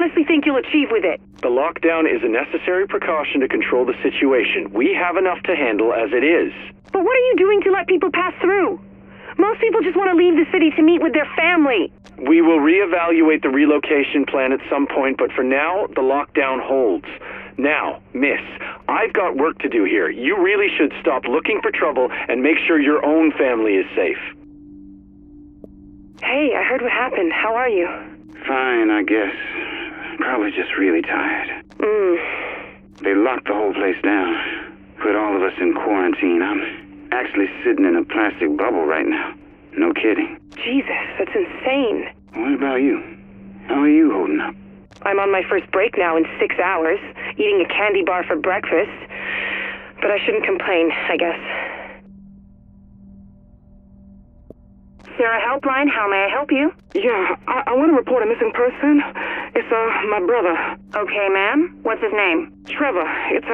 honestly think you'll achieve with it? The lockdown is a necessary precaution to control the situation. We have enough to handle as it is. But what are you doing to let people pass through? Most people just want to leave the city to meet with their family. We will reevaluate the relocation plan at some point, but for now, the lockdown holds. Now, miss, I've got work to do here. You really should stop looking for trouble and make sure your own family is safe. Hey, I heard what happened. How are you? Fine, I guess. Probably just really tired. They locked the whole place down. Put all of us in quarantine. I'm actually sitting in a plastic bubble right now. No kidding. Jesus, that's insane. What about you? How are you holding up? I'm on my first break now in 6 hours, eating a candy bar for breakfast. But I shouldn't complain, I guess. Sarah Helpline, how may I help you? Yeah, I want to report a missing person. It's, my brother. Okay, ma'am. What's his name? Trevor. It's,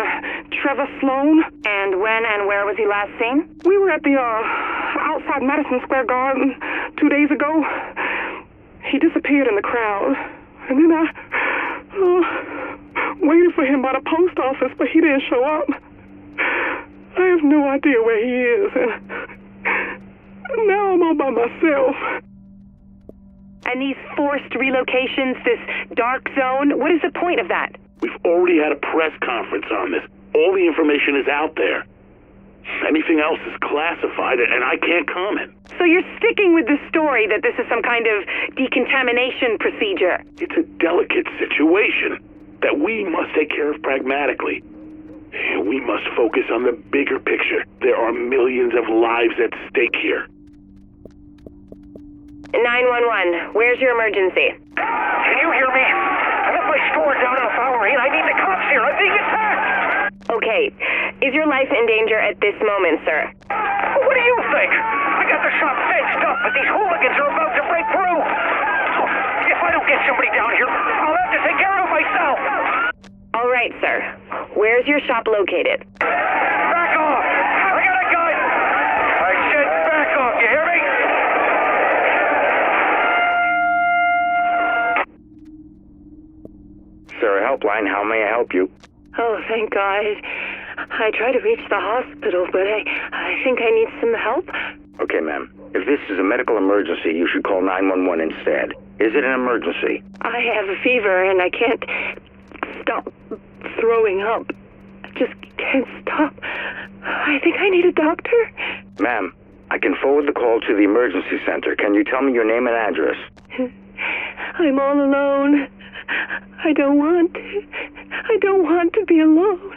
Trevor Sloan. And when and where was he last seen? We were at the, outside Madison Square Garden 2 days ago. He disappeared in the crowd. And then I, waited for him by the post office, but he didn't show up. I have no idea where he is, and now I'm all by myself. And these forced relocations, this dark zone, what is the point of that? We've already had a press conference on this. All the information is out there. Anything else is classified, and I can't comment. So you're sticking with the story that this is some kind of decontamination procedure? It's a delicate situation that we must take care of pragmatically. And we must focus on the bigger picture. There are millions of lives at stake here. 911, where's your emergency? Can you hear me? I left my store down on Bowery, and I need the cops here. I'm being attacked! Okay. Is your life in danger at this moment, sir? What do you think? I got the shop fenced up, but these hooligans are about to break through. If I don't get somebody down here, I'll have to take care of myself. All right, sir. Where's your shop located? Back off! I got a gun! I said back off, you hear me? Sarah Helpline, how may I help you? Oh, thank God. I tried to reach the hospital, but I think I need some help. Okay, ma'am. If this is a medical emergency, you should call 911 instead. Is it an emergency? I have a fever, and I can't stop throwing up. I just can't stop. I think I need a doctor. Ma'am, I can forward the call to the emergency center. Can you tell me your name and address? I'm all alone. I don't want to be alone.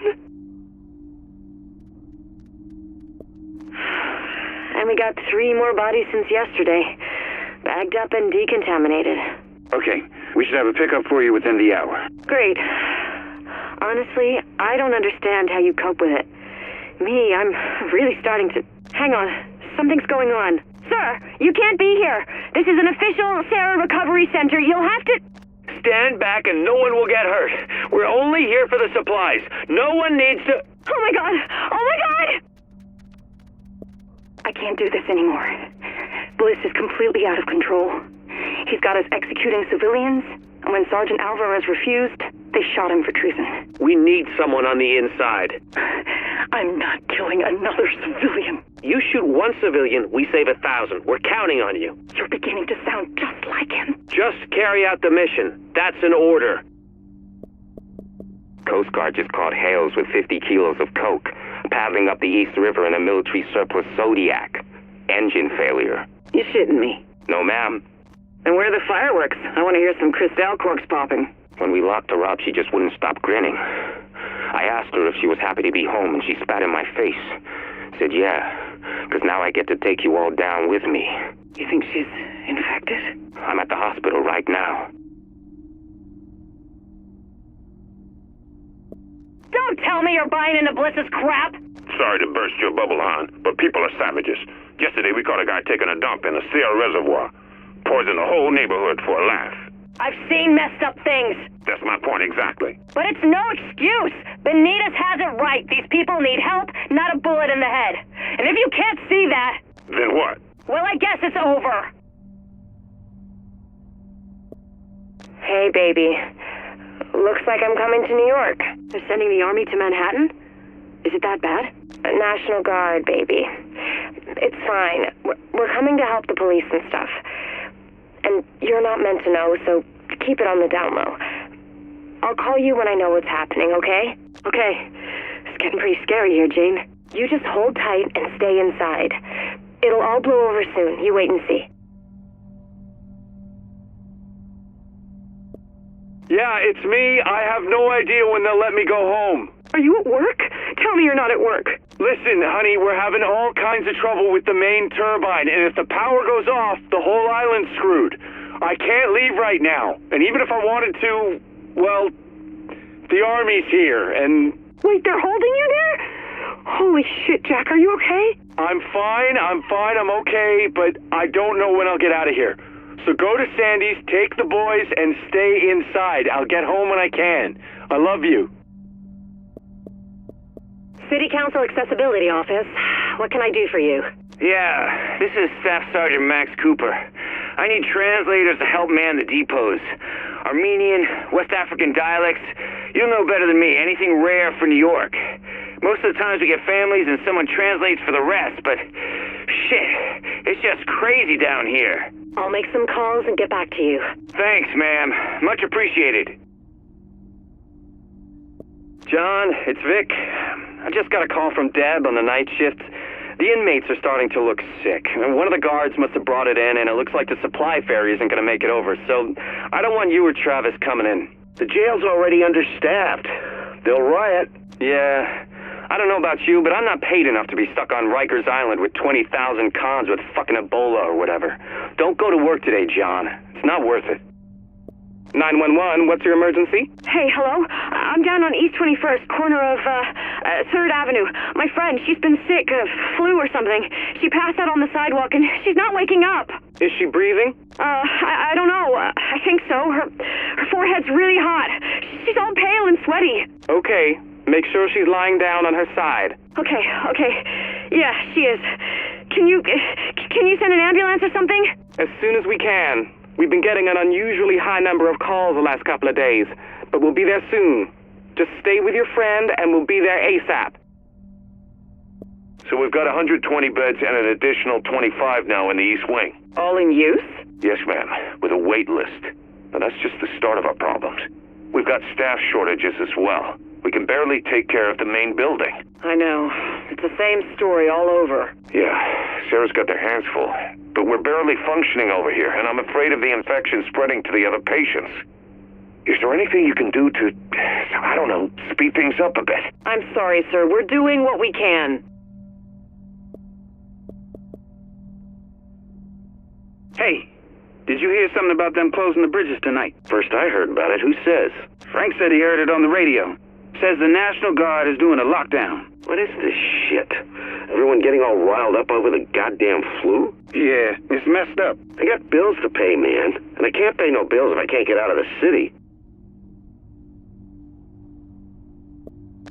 And we got 3 more bodies since yesterday. Bagged up and decontaminated. Okay, we should have a pickup for you within the hour. Great. Honestly, I don't understand how you cope with it. Me, I'm really starting to... Hang on. Something's going on. Sir, you can't be here. This is an official Sarah Recovery Center. You'll have to... Stand back and no one will get hurt. We're only here for the supplies. No one needs to... Oh my God! Oh my God! I can't do this anymore. Bliss is completely out of control. He's got us executing civilians, and when Sergeant Alvarez refused, they shot him for treason. We need someone on the inside. I'm not killing another civilian. You shoot one civilian, we save 1,000. We're counting on you. You're beginning to sound just like him. Just carry out the mission. That's an order. Coast Guard just caught Hales with 50 kilos of coke, paddling up the East River in a military surplus Zodiac. Engine failure. You're shitting me. No, ma'am. And where are the fireworks? I want to hear some Cristal corks popping. When we locked her up, she just wouldn't stop grinning. I asked her if she was happy to be home, and she spat in my face. Said, yeah, because now I get to take you all down with me. You think she's infected? I'm at the hospital right now. Don't tell me you're buying into Bliss's crap! Sorry to burst your bubble, hon, but people are savages. Yesterday we caught a guy taking a dump in a Sierra reservoir. Poisoned the whole neighborhood for a laugh. I've seen messed up things. That's my point exactly. But it's no excuse. Benitez has it right. These people need help, not a bullet in the head. And if you can't see that... Then what? Well, I guess it's over. Hey, baby. Looks like I'm coming to New York. They're sending the army to Manhattan? Is it that bad? National Guard, baby. It's fine. We're coming to help the police and stuff. And you're not meant to know, so keep it on the down low. I'll call you when I know what's happening, okay? Okay. It's getting pretty scary here, Jane. You just hold tight and stay inside. It'll all blow over soon. You wait and see. Yeah, it's me. I have no idea when they'll let me go home. Are you at work? Tell me you're not at work. Listen, honey, we're having all kinds of trouble with the main turbine, and if the power goes off, the whole island's screwed. I can't leave right now, and even if I wanted to, well, the army's here, and... Wait, they're holding you there? Holy shit, Jack, are you okay? I'm fine, I'm okay, but I don't know when I'll get out of here. So go to Sandy's, take the boys, and stay inside. I'll get home when I can. I love you. City Council Accessibility Office. What can I do for you? Yeah, this is Staff Sergeant Max Cooper. I need translators to help man the depots. Armenian, West African dialects. You'll know better than me. Anything rare for New York. Most of the times we get families and someone translates for the rest, but shit, it's just crazy down here. I'll make some calls and get back to you. Thanks, ma'am. Much appreciated. John, it's Vic. I just got a call from Deb on the night shift. The inmates are starting to look sick. One of the guards must have brought it in, and it looks like the supply ferry isn't going to make it over, so I don't want you or Travis coming in. The jail's already understaffed. They'll riot. Yeah, I don't know about you, but I'm not paid enough to be stuck on Rikers Island with 20,000 cons with fucking Ebola or whatever. Don't go to work today, John. It's not worth it. 911, what's your emergency? Hey, hello? I'm down on East 21st, corner of 3rd Avenue. My friend, she's been sick, flu or something. She passed out on the sidewalk and she's not waking up. Is she breathing? I don't know. I think so. Her forehead's really hot. She's all pale and sweaty. Okay, make sure she's lying down on her side. Okay. Yeah, she is. Can you send an ambulance or something? As soon as we can. We've been getting an unusually high number of calls the last couple of days, but we'll be there soon. Just stay with your friend and we'll be there ASAP. So we've got 120 beds and an additional 25 now in the East Wing. All in use? Yes, ma'am, with a wait list. But that's just the start of our problems. We've got staff shortages as well. We can barely take care of the main building. I know. It's the same story all over. Yeah, Sarah's got their hands full. But we're barely functioning over here, and I'm afraid of the infection spreading to the other patients. Is there anything you can do to, I don't know, speed things up a bit? I'm sorry, sir. We're doing what we can. Hey, did you hear something about them closing the bridges tonight? First I heard about it. Who says? Frank said he heard it on the radio. Says the National Guard is doing a lockdown. What is this shit? Everyone getting all riled up over the goddamn flu? Yeah, it's messed up. I got bills to pay, man. And I can't pay no bills if I can't get out of the city.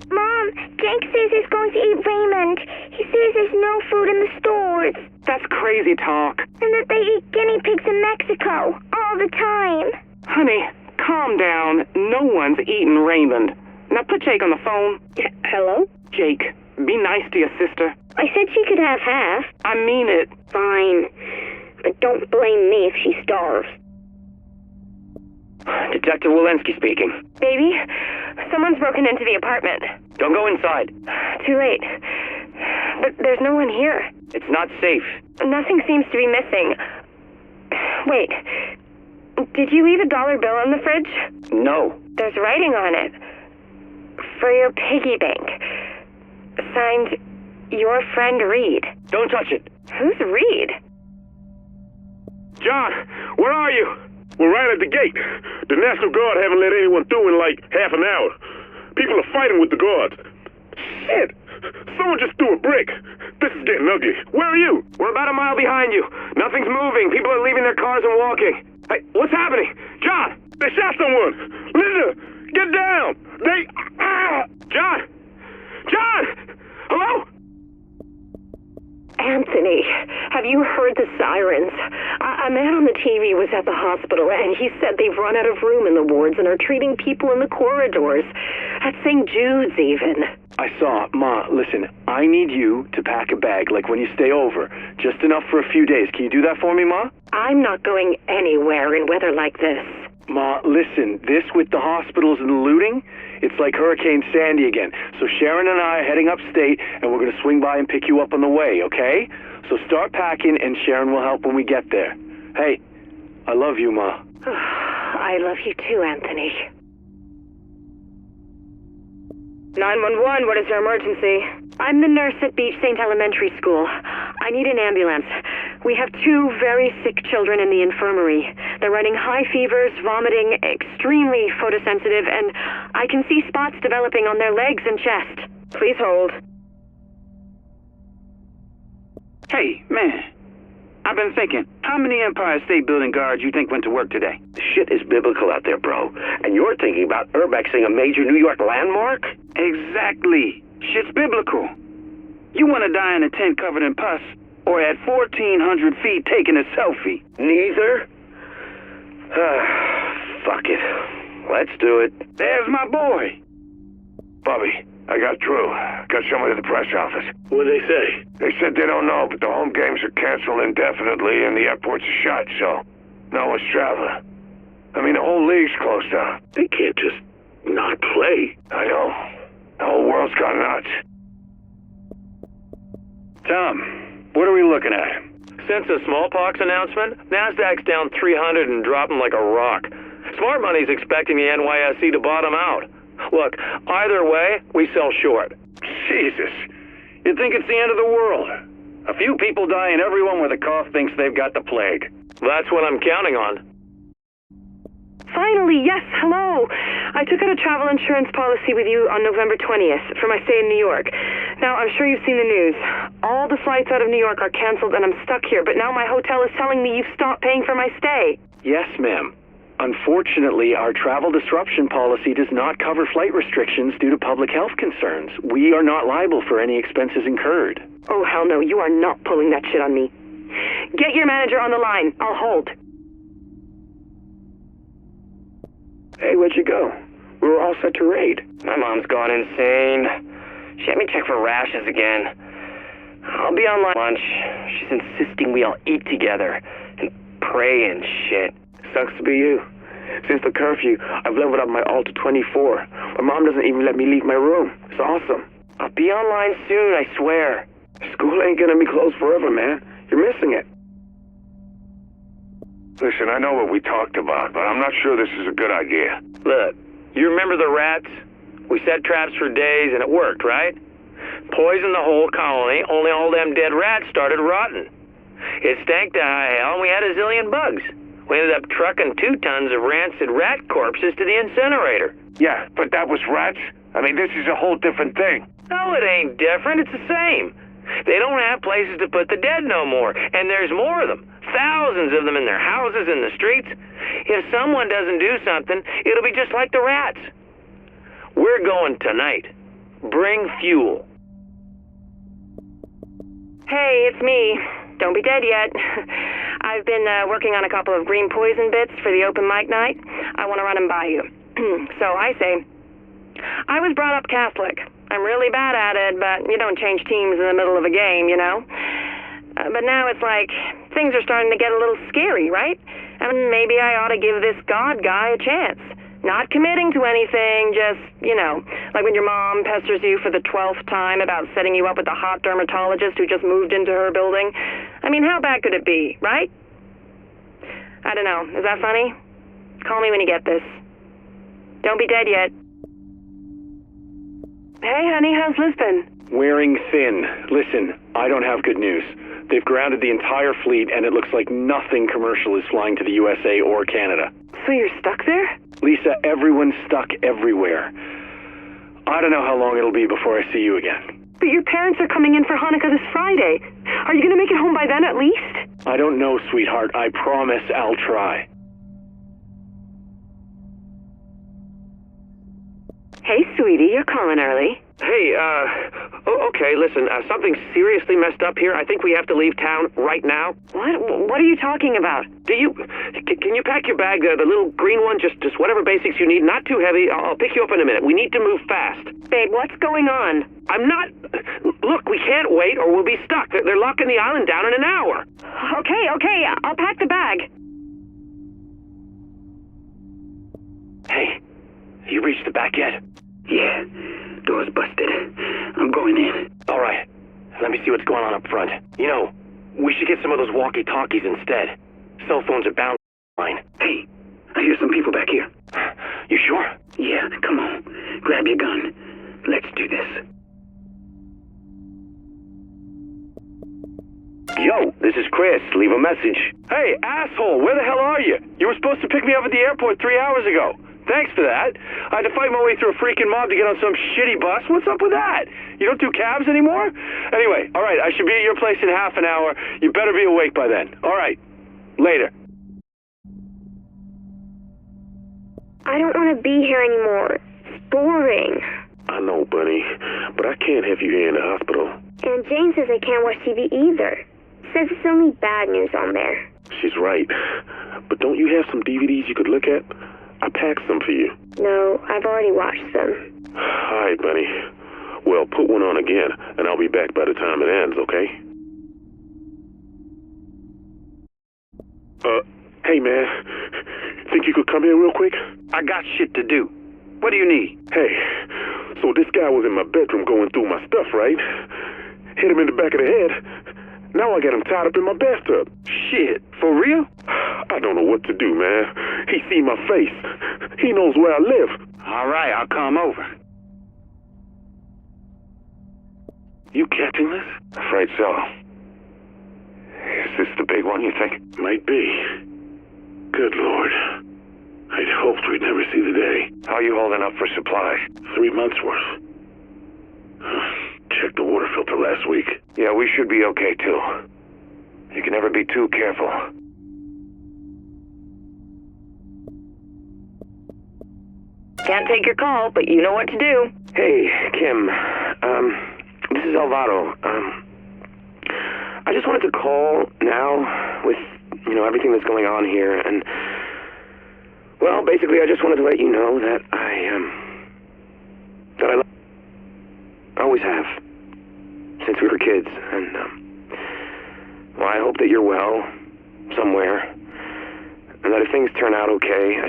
Mom, Jake says he's going to eat Raymond. He says there's no food in the stores. That's crazy talk. And that they eat guinea pigs in Mexico all the time. Honey, calm down. No one's eating Raymond. Now put Jake on the phone. Hello? Jake, be nice to your sister. I said she could have half. I mean it. Fine. But don't blame me if she starves. Detective Walensky speaking. Baby, someone's broken into the apartment. Don't go inside. Too late. But there's no one here. It's not safe. Nothing seems to be missing. Wait. Did you leave a $1 bill in the fridge? No. There's writing on it. For your piggy bank. Signed, your friend Reed. Don't touch it. Who's Reed? John, where are you? We're right at the gate. The National Guard haven't let anyone through in like half an hour. People are fighting with the guards. Shit! Someone just threw a brick. This is getting ugly. Where are you? We're about a mile behind you. Nothing's moving. People are leaving their cars and walking. Hey, what's happening? John! They shot someone! Linda! Get down! They... Ah! John! John! Hello? Anthony, have you heard the sirens? A man on the TV was at the hospital, and he said they've run out of room in the wards and are treating people in the corridors. At St. Jude's, even. I saw. Ma, listen, I need you to pack a bag, like when you stay over. Just enough for a few days. Can you do that for me, Ma? I'm not going anywhere in weather like this. Ma, listen, this with the hospitals and the looting, it's like Hurricane Sandy again. So Sharon and I are heading upstate, and we're going to swing by and pick you up on the way, okay? So start packing, and Sharon will help when we get there. Hey, I love you, Ma. I love you too, Anthony. 911, what is your emergency? I'm the nurse at Beach St. Elementary School. I need an ambulance. We have 2 very sick children in the infirmary. They're running high fevers, vomiting, extremely photosensitive, and I can see spots developing on their legs and chest. Please hold. Hey, man. I've been thinking, how many Empire State Building guards you think went to work today? Shit is biblical out there, bro. And you're thinking about urbexing a major New York landmark? Exactly. Shit's biblical. You want to die in a tent covered in pus, or at 1,400 feet taking a selfie? Neither? Fuck it. Let's do it. There's my boy. Bobby, I got through. Got someone at the press office. What'd they say? They said they don't know, but the home games are canceled indefinitely and the airports are shut, so no one's traveling. I mean, the whole league's closed down. They can't just not play. I know. The whole world's gone nuts. Tom, what are we looking at? Since the smallpox announcement, NASDAQ's down 300 and dropping like a rock. Smart money's expecting the NYSE to bottom out. Look, either way, we sell short. Jesus. You'd think it's the end of the world. A few people die and everyone with a cough thinks they've got the plague. That's what I'm counting on. Finally, yes, hello. I took out a travel insurance policy with you on November 20th for my stay in New York. Now, I'm sure you've seen the news. All the flights out of New York are canceled and I'm stuck here, but now my hotel is telling me you've stopped paying for my stay. Yes, ma'am. Unfortunately, our travel disruption policy does not cover flight restrictions due to public health concerns. We are not liable for any expenses incurred. Oh, hell no, you are not pulling that shit on me. Get your manager on the line. I'll hold. Hey, where'd you go? We were all set to raid. My mom's gone insane. She had me check for rashes again. I'll be on lunch. She's insisting we all eat together and pray and shit. Sucks to be you. Since the curfew, I've leveled up my alt to 24. My mom doesn't even let me leave my room. It's awesome. I'll be online soon, I swear. School ain't gonna be closed forever, man. You're missing it. Listen, I know what we talked about, but I'm not sure this is a good idea. Look, you remember the rats? We set traps for days and it worked, right? Poisoned the whole colony, only all them dead rats started rotting. It stank to high hell and we had a zillion bugs. We ended up trucking 2 tons of rancid rat corpses to the incinerator. Yeah, but that was rats. I mean, this is a whole different thing. No, it ain't different. It's the same. They don't have places to put the dead no more, and there's more of them. Thousands of them in their houses, in the streets. If someone doesn't do something, it'll be just like the rats. We're going tonight. Bring fuel. Hey, it's me. Don't be dead yet. I've been working on a couple of green poison bits for the open mic night. I want to run them by you. So I say, I was brought up Catholic. I'm really bad at it, but you don't change teams in the middle of a game, you know? But now it's like, things are starting to get a little scary, right? I mean, maybe I ought to give this God guy a chance. Not committing to anything, just, you know, like when your mom pesters you for the 12th time about setting you up with a hot dermatologist who just moved into her building. I mean, how bad could it be, right? I don't know. Is that funny? Call me when you get this. Don't be dead yet. Hey, honey, how's Lisbon? Wearing thin. Listen, I don't have good news. They've grounded the entire fleet, and it looks like nothing commercial is flying to the USA or Canada. So you're stuck there? Lisa, everyone's stuck everywhere. I don't know how long it'll be before I see you again. But your parents are coming in for Hanukkah this Friday. Are you going to make it home by then at least? I don't know, sweetheart. I promise I'll try. Hey, sweetie, you're calling early. Hey, okay, listen, something's seriously messed up here. I think we have to leave town right now. What are you talking about? Can you pack your bag, the little green one, just whatever basics you need, not too heavy. I'll pick you up in a minute. We need to move fast. Babe, what's going on? Look, we can't wait or we'll be stuck. They're locking the island down in an hour. Okay, I'll pack the bag. Hey, you reached the back yet? Yeah, door's busted. I'm going in. All right, let me see what's going on up front. You know, we should get some of those walkie-talkies instead. Cell phones are bound line. Hey, I hear some people back here. You sure? Yeah, come on. Grab your gun. Let's do this. Yo, this is Chris. Leave a message. Hey, asshole, where the hell are you? You were supposed to pick me up at the airport 3 hours ago. Thanks for that. I had to fight my way through a freaking mob to get on some shitty bus. What's up with that? You don't do cabs anymore? Anyway, all right, I should be at your place in half an hour. You better be awake by then. All right, later. I don't want to be here anymore. It's boring. I know, Bunny, but I can't have you here in the hospital. And Jane says I can't watch TV either. Says it's only bad news on there. She's right. But don't you have some DVDs you could look at? I packed some for you. No, I've already watched them. All right, Bunny. Well, put one on again, and I'll be back by the time it ends, okay? Hey, man. Think you could come here real quick? I got shit to do. What do you need? Hey, so this guy was in my bedroom going through my stuff, right? Hit him in the back of the head. Now I got him tied up in my bathtub. Shit, for real? I don't know what to do, man. He seen my face. He knows where I live. All right, I'll come over. You catching this? Afraid so. Is this the big one, you think? Might be. Good Lord. I'd hoped we'd never see the day. How are you holding up for supplies? 3 months worth. Checked the water filter last week. Yeah, we should be okay, too. You can never be too careful. Can't take your call, but you know what to do. Hey, Kim. This is Alvaro. I just wanted to call now with, everything that's going on here, and, well, basically I just wanted to let you know that I always have, since we were kids, and, well, I hope that you're well, somewhere, and that if things turn out okay,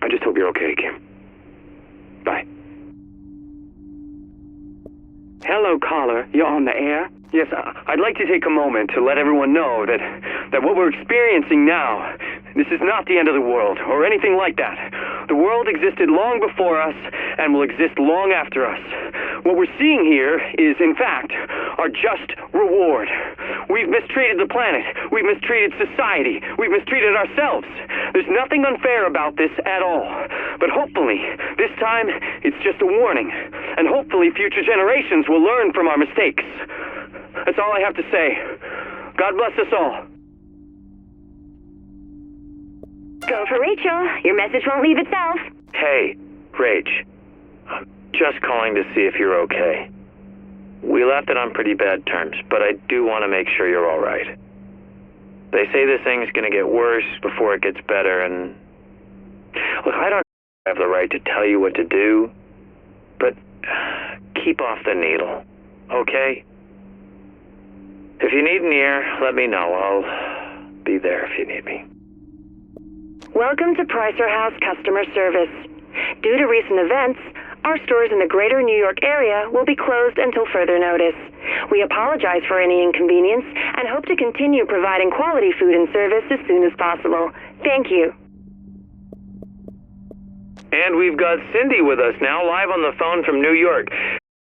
I just hope you're okay, Kim. Bye. Hello, caller. You're on the air? Yes, I'd like to take a moment to let everyone know that what we're experiencing now, this is not the end of the world, or anything like that. The world existed long before us, and will exist long after us. What we're seeing here is, in fact, our just reward. We've mistreated the planet. We've mistreated society. We've mistreated ourselves. There's nothing unfair about this at all. But hopefully, this time, it's just a warning. And hopefully, future generations will learn from our mistakes. That's all I have to say. God bless us all. Go for Rachel. Your message won't leave itself. Hey, Rach. I'm just calling to see if you're okay. We left it on pretty bad terms, but I do want to make sure you're all right. They say this thing's going to get worse before it gets better, and... Look, I don't have the right to tell you what to do, but keep off the needle, okay? If you need an ear, let me know. I'll be there if you need me. Welcome to Pricer House Customer Service. Due to recent events, our stores in the greater New York area will be closed until further notice. We apologize for any inconvenience and hope to continue providing quality food and service as soon as possible. Thank you. And we've got Cindy with us now, live on the phone from New York.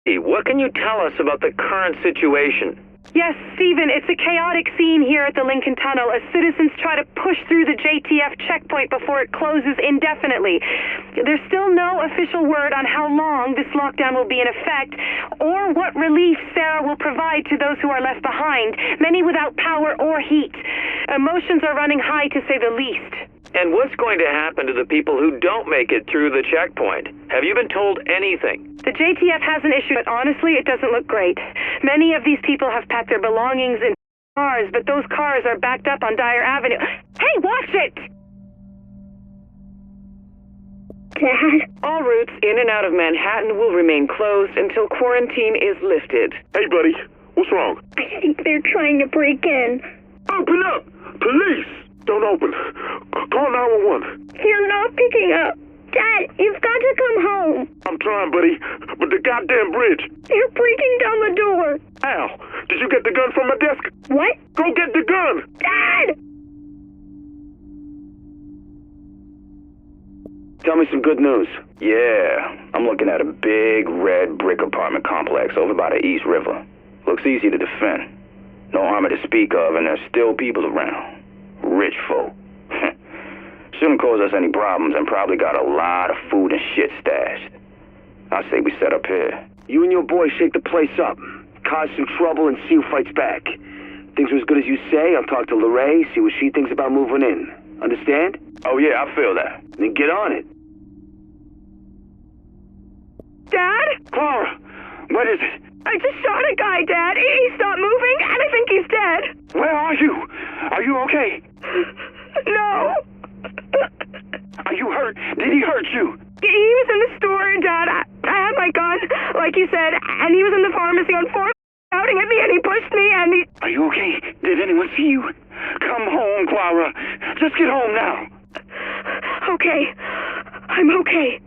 What can you tell us about the current situation? Yes, Stephen, it's a chaotic scene here at the Lincoln Tunnel as citizens try to push through the JTF checkpoint before it closes indefinitely. There's still no official word on how long this lockdown will be in effect or what relief Sarah will provide to those who are left behind, many without power or heat. Emotions are running high, to say the least. And what's going to happen to the people who don't make it through the checkpoint? Have you been told anything? The JTF has an issue, but honestly, it doesn't look great. Many of these people have packed their belongings in cars, but those cars are backed up on Dyer Avenue. Hey, watch it! Dad? All routes in and out of Manhattan will remain closed until quarantine is lifted. Hey, buddy, what's wrong? I think they're trying to break in. Open up! Police! Don't open. Call 911. They're not picking up. Dad, you've got to come home. I'm trying, buddy, but the goddamn bridge. They're breaking down the door. Al, did you get the gun from my desk? What? Go get the gun! Dad! Tell me some good news. Yeah, I'm looking at a big red brick apartment complex over by the East River. Looks easy to defend. No armor to speak of, and there's still people around. Rich folk. Shouldn't cause us any problems, and probably got a lot of food and shit stashed. I say we set up here. You and your boys shake the place up, cause some trouble, and see who fights back. Things are as good as you say. I'll talk to Lorraine, see what she thinks about moving in. Understand? Oh yeah, I feel that. Then get on it. Dad? Clara, what is it? I just shot a guy, Dad. He stopped moving, and I think he's dead. Where are you? Are you okay? No. Are you hurt? Did he hurt you? He was in the store, Dad. I had my gun, like you said, and he was in the pharmacy on 4th shouting at me, and he pushed me, and he... Are you okay? Did anyone see you? Come home, Clara. Just get home now. Okay. I'm okay.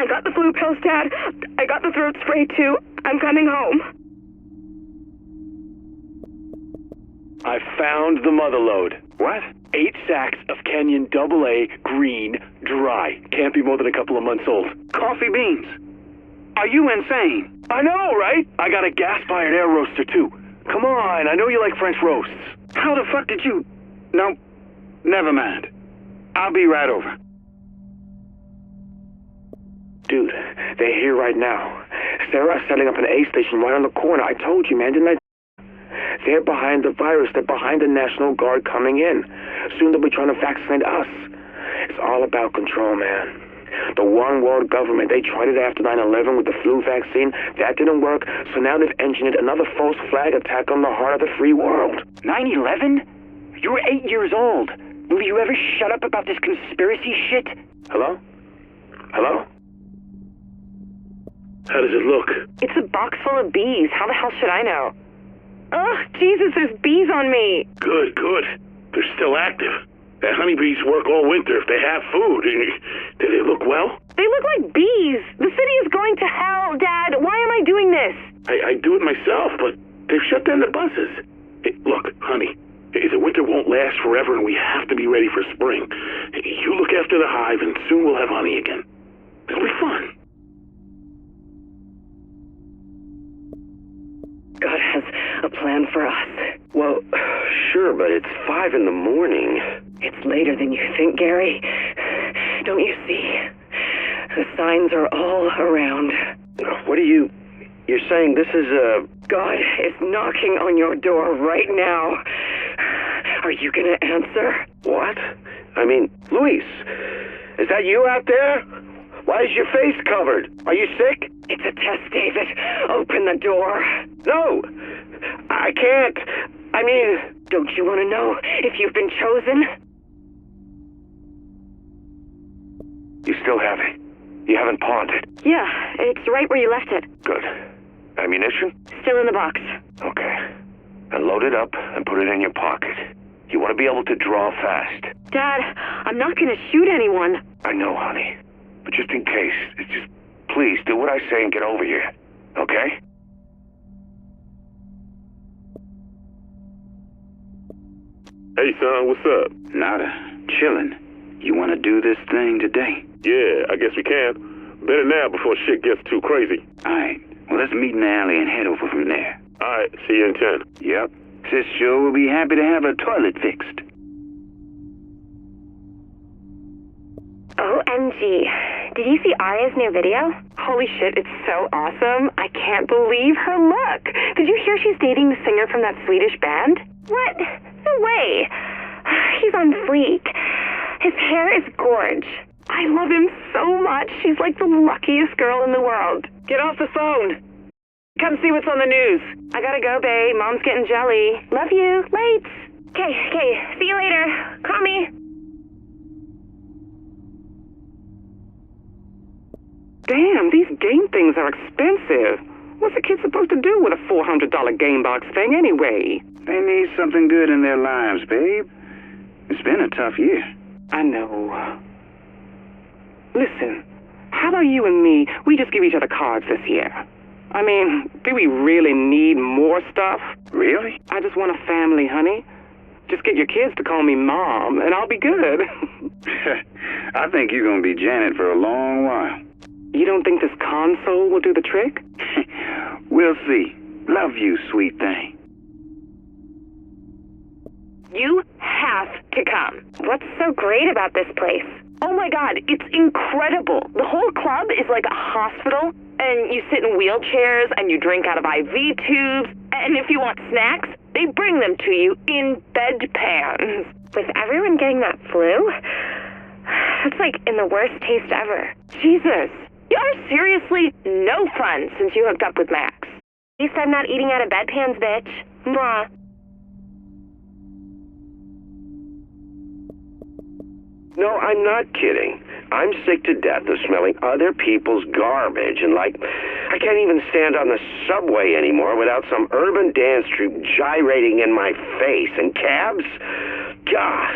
I got the flu pills, Dad. I got the throat spray, too. I'm coming home. I found the mother load. What? 8 sacks of Kenyan AA green dry. Can't be more than a couple of months old. Coffee beans. Are you insane? I know, right? I got a gas-fired air roaster, too. Come on, I know you like French roasts. How the fuck did you... No, never mind. I'll be right over. Dude, they're here right now. Sarah's setting up an A station right on the corner. I told you, man, didn't I? They're behind the virus. They're behind the National Guard coming in. Soon they'll be trying to vaccinate us. It's all about control, man. The one world government, they tried it after 9/11 with the flu vaccine. That didn't work, so now they've engineered another false flag attack on the heart of the free world. 9/11? You were 8 years old. Will you ever shut up about this conspiracy shit? Hello? Hello? How does it look? It's a box full of bees. How the hell should I know? Ugh, Jesus, there's bees on me. Good, good. They're still active. The honeybees work all winter if they have food. Do they look well? They look like bees. The city is going to hell, Dad. Why am I doing this? I do it myself, but they've shut down the buses. Hey, look, honey, the winter won't last forever, and we have to be ready for spring. You look after the hive, and soon we'll have honey again. It'll be fun. God has a plan for us. Well, sure, but it's 5 in the morning. It's later than you think, Gary. Don't you see? The signs are all around. What are you... You're saying this is a... God is knocking on your door right now. Are you gonna answer? What? I mean, Luis, is that you out there? Why is your face covered? Are you sick? It's a test, David. Open the door. No, I can't. I mean... Don't you want to know if you've been chosen? You still have it. You haven't pawned it. Yeah, it's right where you left it. Good. Ammunition? Still in the box. Okay. And load it up and put it in your pocket. You want to be able to draw fast. Dad, I'm not going to shoot anyone. I know, honey. But just in case, just please do what I say and get over here. Okay? Hey, son, what's up? Nada. Chillin'. You want to do this thing today? Yeah, I guess we can. Better now before shit gets too crazy. All right. Well, let's meet in the alley and head over from there. All right, see you in 10. Yep. Sis sure will be happy to have her toilet fixed. OMG. Did you see Arya's new video? Holy shit, it's so awesome. I can't believe her look. Did you hear she's dating the singer from that Swedish band? What? No way. He's on fleek. His hair is gorge. I love him so much. She's like the luckiest girl in the world. Get off the phone. Come see what's on the news. I gotta go, babe. Mom's getting jelly. Love you. Late. Okay. See you later. Call me. Damn, these game things are expensive. What's a kid supposed to do with a $400 game box thing anyway? They need something good in their lives, babe. It's been a tough year. I know. Listen, how about you and me, we just give each other cards this year? I mean, do we really need more stuff? Really? I just want a family, honey. Just get your kids to call me Mom, and I'll be good. I think you're gonna be Janet for a long while. You don't think this console will do the trick? We'll see. Love you, sweet thing. You have to come. What's so great about this place? Oh my God, it's incredible. The whole club is like a hospital, and you sit in wheelchairs and you drink out of IV tubes, and if you want snacks, they bring them to you in bedpans. With everyone getting that flu? That's like in the worst taste ever. Jesus, you're seriously no fun since you hooked up with Max. At least I'm not eating out of bedpans, bitch. Mwah. No, I'm not kidding. I'm sick to death of smelling other people's garbage, and I can't even stand on the subway anymore without some urban dance troupe gyrating in my face. And cabs? God,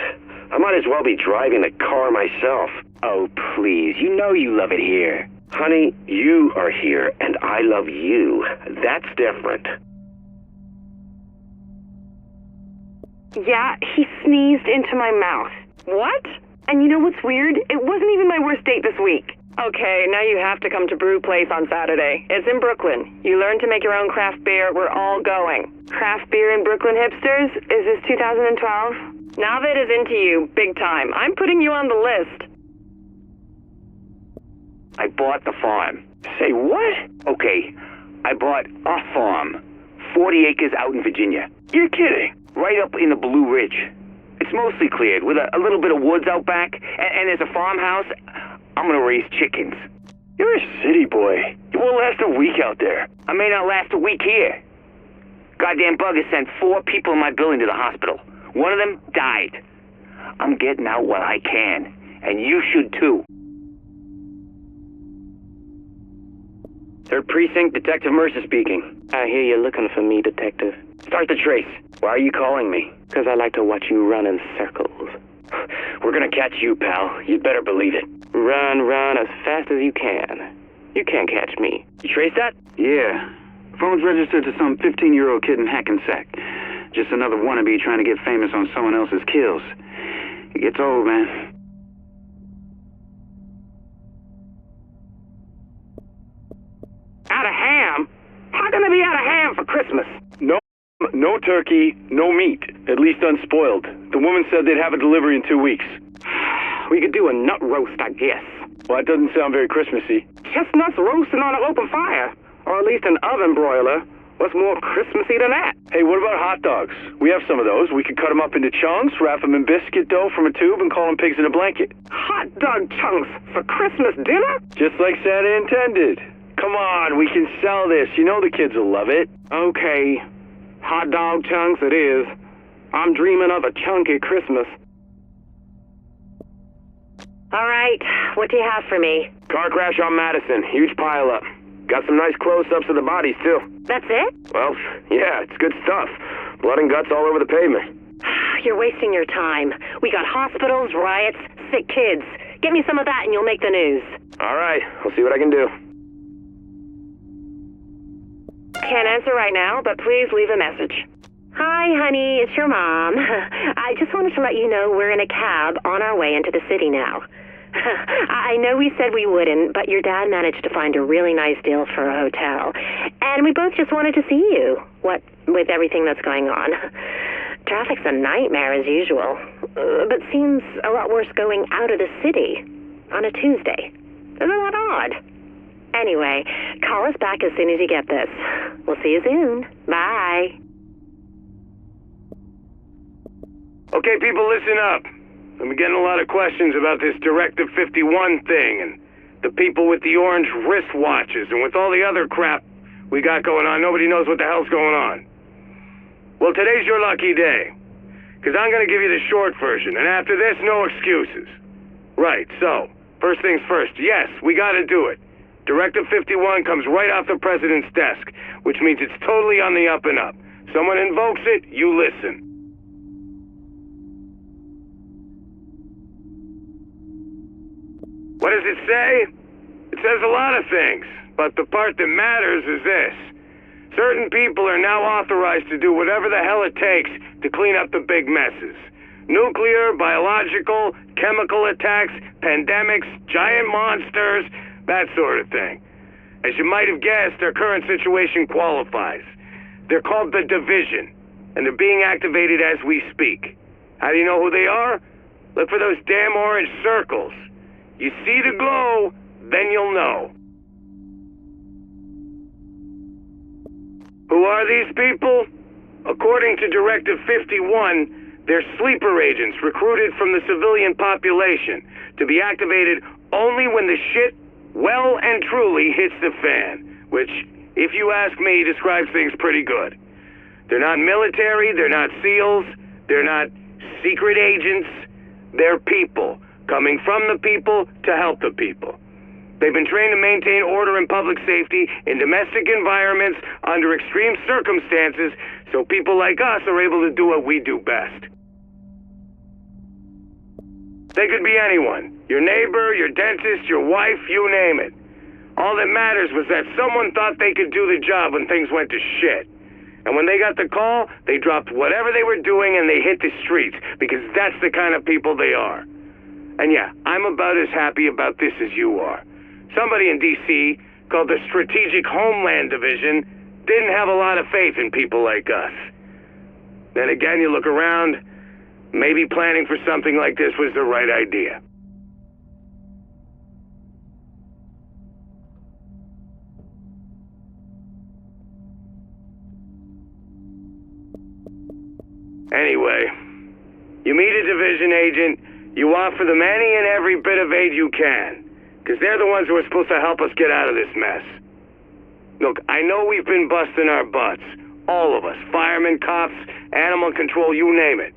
I might as well be driving the car myself. Oh, please. You know you love it here. Honey, you are here, and I love you. That's different. Yeah, he sneezed into my mouth. What? And you know what's weird? It wasn't even my worst date this week. Okay, now you have to come to Brew Place on Saturday. It's in Brooklyn. You learn to make your own craft beer. We're all going. Craft beer in Brooklyn, hipsters? Is this 2012? Navid is into you, big time. I'm putting you on the list. I bought the farm. Say what? Okay, I bought a farm. 40 acres out in Virginia. You're kidding. Right up in the Blue Ridge. It's mostly cleared, with a little bit of woods out back, and there's a farmhouse. I'm gonna raise chickens. You're a city boy. You won't last a week out there. I may not last a week here. Goddamn bugger sent 4 people in my building to the hospital. One of them died. I'm getting out while I can, and you should too. 3rd Precinct, Detective Mercer speaking. I hear you're looking for me, Detective. Start the trace. Why are you calling me? Because I like to watch you run in circles. We're gonna catch you, pal. You'd better believe it. Run as fast as you can. You can't catch me. You trace that? Yeah. Phone's registered to some 15-year-old kid in Hackensack. Just another wannabe trying to get famous on someone else's kills. It gets old, man. Out of ham? How can I be out of ham for Christmas? No turkey, no meat, at least unspoiled. The woman said they'd have a delivery in 2 weeks. We could do a nut roast, I guess. Well, that doesn't sound very Christmassy. Chestnuts roasting on an open fire. Or at least an oven broiler. What's more Christmassy than that? Hey, what about hot dogs? We have some of those. We could cut them up into chunks, wrap them in biscuit dough from a tube, and call them pigs in a blanket. Hot dog chunks for Christmas dinner? Just like Santa intended. Come on, we can sell this. You know the kids will love it. Okay. Hot dog chunks it is. I'm dreaming of a chunky Christmas. All right, what do you have for me? Car crash on Madison. Huge pileup. Got some nice close-ups of the bodies, too. That's it? Well, yeah, it's good stuff. Blood and guts all over the pavement. You're wasting your time. We got hospitals, riots, sick kids. Get me some of that and you'll make the news. All right, I'll see what I can do. Can't answer right now, but please leave a message. Hi, honey, it's your mom. I just wanted to let you know we're in a cab on our way into the city now. I know we said we wouldn't, but your dad managed to find a really nice deal for a hotel. And we both just wanted to see you, what with everything that's going on. Traffic's a nightmare as usual, but seems a lot worse going out of the city on a Tuesday. Isn't that odd? Anyway, call us back as soon as you get this. We'll see you soon. Bye. Okay, people, listen up. I've been getting a lot of questions about this Directive 51 thing, and the people with the orange wristwatches, and with all the other crap we got going on. Nobody knows what the hell's going on. Well, today's your lucky day, because I'm going to give you the short version, and after this, no excuses. Right, so, first things first, yes, we got to do it. Directive 51 comes right off the president's desk, which means it's totally on the up and up. Someone invokes it, you listen. What does it say? It says a lot of things, but the part that matters is this. Certain people are now authorized to do whatever the hell it takes to clean up the big messes. Nuclear, biological, chemical attacks, pandemics, giant monsters, that sort of thing. As you might have guessed, their current situation qualifies. They're called the Division, and they're being activated as we speak. How do you know who they are? Look for those damn orange circles. You see the glow, then you'll know. Who are these people? According to Directive 51, they're sleeper agents recruited from the civilian population to be activated only when the shit well and truly hits the fan, which, if you ask me, describes things pretty good. They're not military, they're not SEALs, they're not secret agents, they're people, coming from the people to help the people. They've been trained to maintain order and public safety in domestic environments under extreme circumstances, so people like us are able to do what we do best. They could be anyone. Your neighbor, your dentist, your wife, you name it. All that matters was that someone thought they could do the job when things went to shit. And when they got the call, they dropped whatever they were doing and they hit the streets, because that's the kind of people they are. And yeah, I'm about as happy about this as you are. Somebody in D.C., called the Strategic Homeland Division, didn't have a lot of faith in people like us. Then again, you look around, maybe planning for something like this was the right idea. Anyway, you meet a division agent, you offer them any and every bit of aid you can, because they're the ones who are supposed to help us get out of this mess. Look, I know we've been busting our butts. All of us. Firemen, cops, animal control, you name it.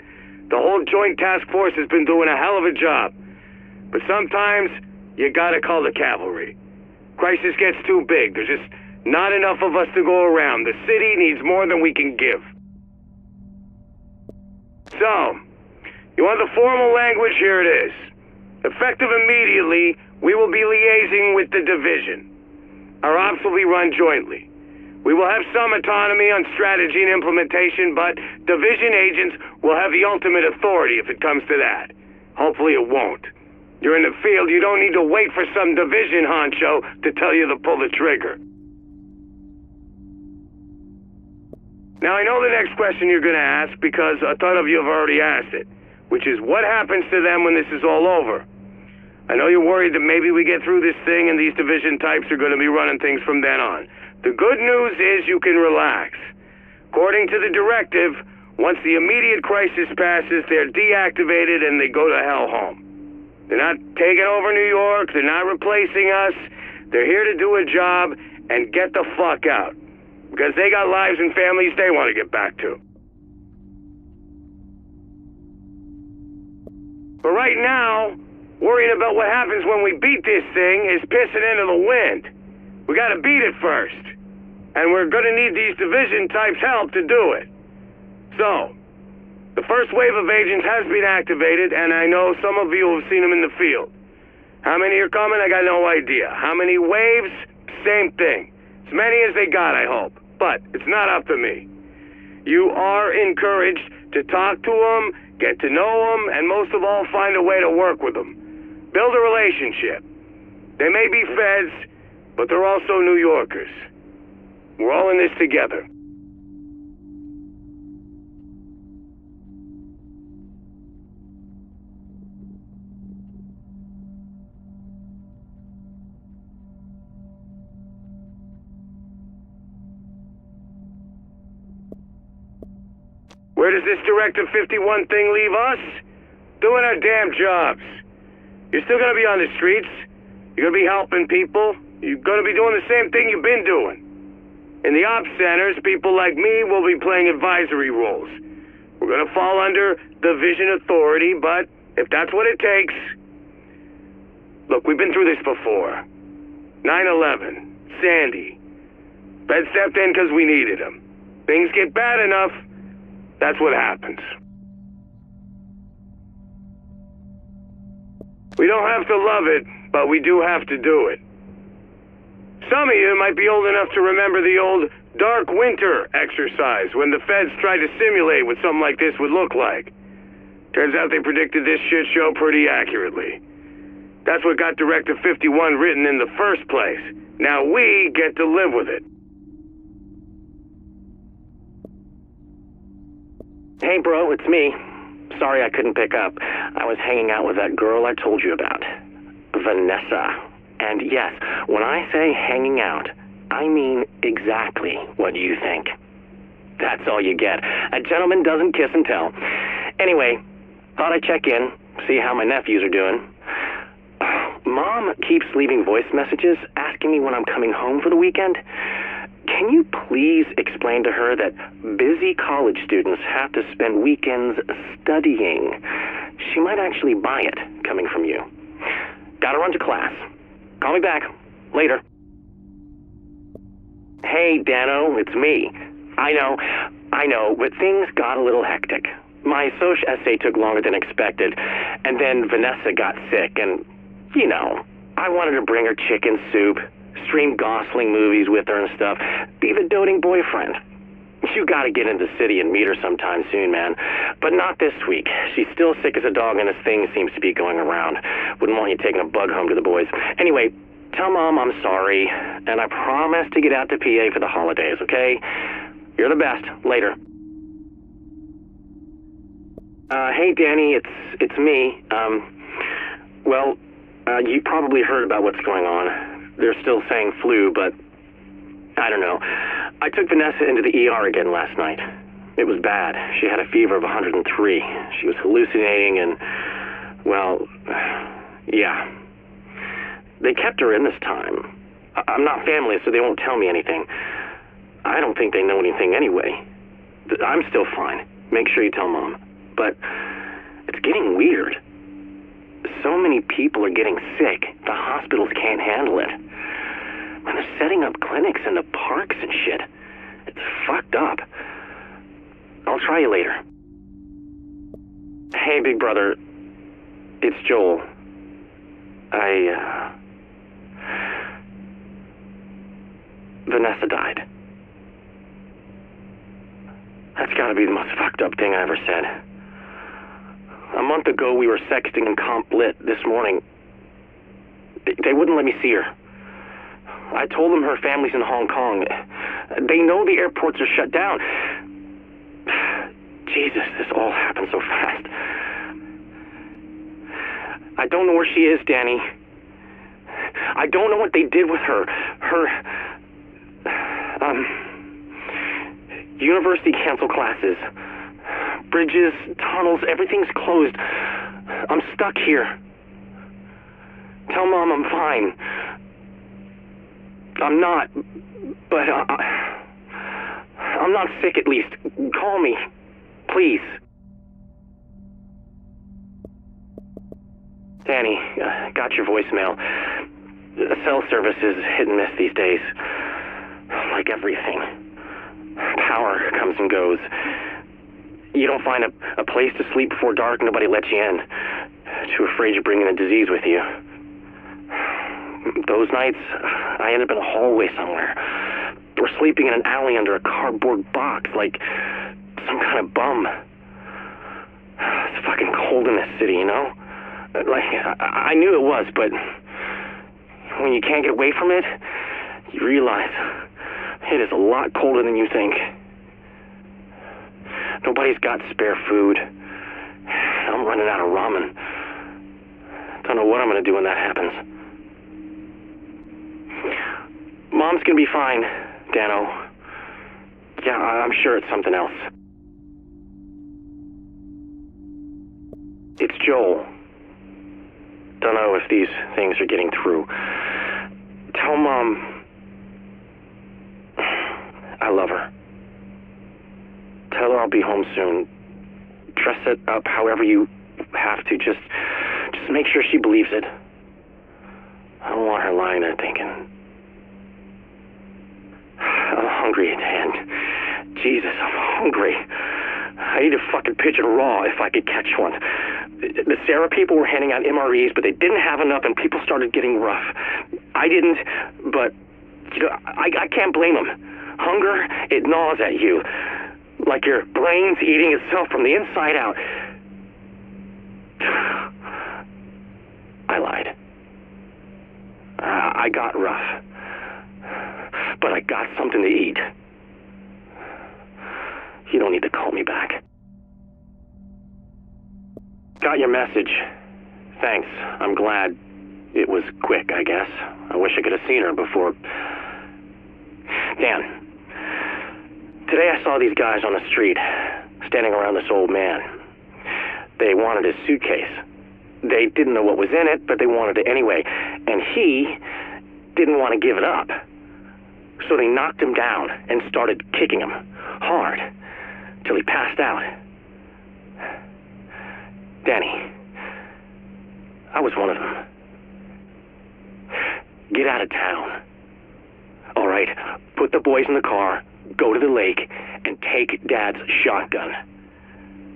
The whole joint task force has been doing a hell of a job. But sometimes, you gotta call the cavalry. Crisis gets too big. There's just not enough of us to go around. The city needs more than we can give. So, you want the formal language? Here it is. Effective immediately, we will be liaising with the division. Our ops will be run jointly. We will have some autonomy on strategy and implementation, but division agents will have the ultimate authority if it comes to that. Hopefully it won't. You're in the field, you don't need to wait for some division honcho to tell you to pull the trigger. Now I know the next question you're going to ask, because a ton of you have already asked it, which is what happens to them when this is all over? I know you're worried that maybe we get through this thing and these division types are going to be running things from then on. The good news is you can relax. According to the directive, once the immediate crisis passes, they're deactivated and they go to hell home. They're not taking over New York, they're not replacing us. They're here to do a job and get the fuck out. Because they got lives and families they want to get back to. But right now, worrying about what happens when we beat this thing is pissing into the wind. We gotta beat it first. And we're gonna need these division types' help to do it. So, the first wave of agents has been activated, and I know some of you have seen them in the field. How many are coming? I got no idea. How many waves? Same thing. As many as they got, I hope. But it's not up to me. You are encouraged to talk to them, get to know them, and most of all, find a way to work with them. Build a relationship. They may be feds, but they're also New Yorkers. We're all in this together. Where does this Directive 51 thing leave us? doing our damn jobs. You're still gonna be on the streets. You're gonna be helping people. You're gonna be doing the same thing you've been doing. In the ops centers, people like me will be playing advisory roles. We're gonna fall under division authority, but if that's what it takes... Look, we've been through this before. 9/11, Sandy. Fed stepped in because we needed him. Things get bad enough, that's what happens. We don't have to love it, but we do have to do it. Some of you might be old enough to remember the old Dark Winter exercise when the feds tried to simulate what something like this would look like. Turns out they predicted this shit show pretty accurately. That's what got Directive 51 written in the first place. Now we get to live with it. Hey, bro, it's me. Sorry I couldn't pick up. I was hanging out with that girl I told you about. Vanessa. And yes, when I say hanging out, I mean exactly what you think. That's all you get. A gentleman doesn't kiss and tell. Anyway, thought I'd check in, see how my nephews are doing. Mom keeps leaving voice messages asking me when I'm coming home for the weekend. Can you please explain to her that busy college students have to spend weekends studying? She might actually buy it, coming from you. Gotta run to class. Call me back. Later. Hey, Dano, it's me. I know, but things got a little hectic. My soc essay took longer than expected, and then Vanessa got sick, and, you know, I wanted to bring her chicken soup, stream Gosling movies with her and stuff, be the doting boyfriend. You gotta get into the city and meet her sometime soon, man. But not this week. She's still sick as a dog, and this thing seems to be going around. Wouldn't want you taking a bug home to the boys. Anyway, tell Mom I'm sorry, and I promise to get out to PA for the holidays, okay? You're the best. Later. Hey, Danny, it's me. You probably heard about what's going on. They're still saying flu, but I don't know. I took Vanessa into the ER again last night. It was bad. She had a fever of 103. She was hallucinating and, well, yeah. They kept her in this time. I'm not family, so they won't tell me anything. I don't think they know anything anyway. I'm still fine. Make sure you tell Mom. But it's getting weird. So many people are getting sick, the hospitals can't handle it. And they're setting up clinics in the parks and shit. It's fucked up. I'll try you later. Hey, big brother. It's Joel. Vanessa died. That's gotta be the most fucked up thing I ever said. A month ago, we were sexting in Comp Lit this morning. They wouldn't let me see her. I told them her family's in Hong Kong. They know the airports are shut down. Jesus, this all happened so fast. I don't know where she is, Danny. I don't know what they did with her. University canceled classes. Bridges, tunnels, everything's closed. I'm stuck here. Tell Mom I'm fine. I'm not, but I'm not sick at least. Call me, please. Danny, got your voicemail. Cell service is hit and miss these days. Like everything. Power comes and goes. You don't find a place to sleep before dark, nobody lets you in. Too afraid you're bringing a disease with you. Those nights, I end up in a hallway somewhere. Or sleeping in an alley under a cardboard box, like some kind of bum. It's fucking cold in this city, you know? Like, I knew it was, but when you can't get away from it, you realize it is a lot colder than you think. Nobody's got spare food. I'm running out of ramen. Don't know what I'm gonna do when that happens. Mom's gonna be fine, Dano. Yeah, I'm sure it's something else. It's Joel. Don't know if these things are getting through. Tell Mom I love her. Tell her I'll be home soon. Dress it up however you have to. Just make sure she believes it. I don't want her lying there thinking. I'm hungry, Dan. Jesus, I'm hungry. I need a fucking pigeon raw if I could catch one. The Sarah people were handing out MREs, but they didn't have enough, and people started getting rough. I didn't, but I can't blame them. Hunger, it gnaws at you, like your brain's eating itself from the inside out. I lied. I got rough, but I got something to eat. You don't need to call me back. Got your message. Thanks. I'm glad it was quick, I guess. I wish I could have seen her before. Dan, today I saw these guys on the street, standing around this old man. They wanted his suitcase. They didn't know what was in it, but they wanted it anyway. And he didn't want to give it up. So they knocked him down and started kicking him hard till he passed out. Danny, I was one of them. Get out of town. All right, put the boys in the car, go to the lake, and take Dad's shotgun.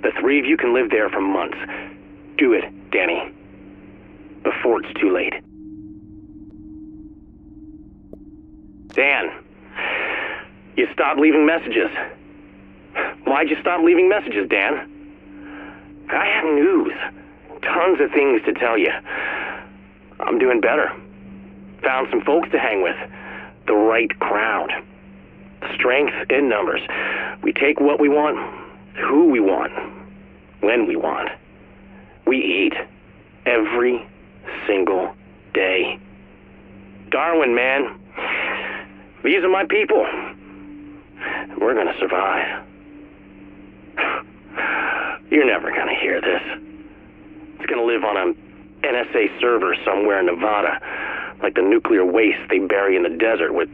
The three of you can live there for months. Do it, Danny, before it's too late. Dan, you stopped leaving messages. Why'd you stop leaving messages, Dan? I have news. Tons of things to tell you. I'm doing better. Found some folks to hang with. The right crowd. Strength in numbers. We take what we want, who we want, when we want. We eat every single day. Darwin, man. These are my people. We're gonna survive. You're never gonna hear this. It's gonna live on an NSA server somewhere in Nevada, like the nuclear waste they bury in the desert with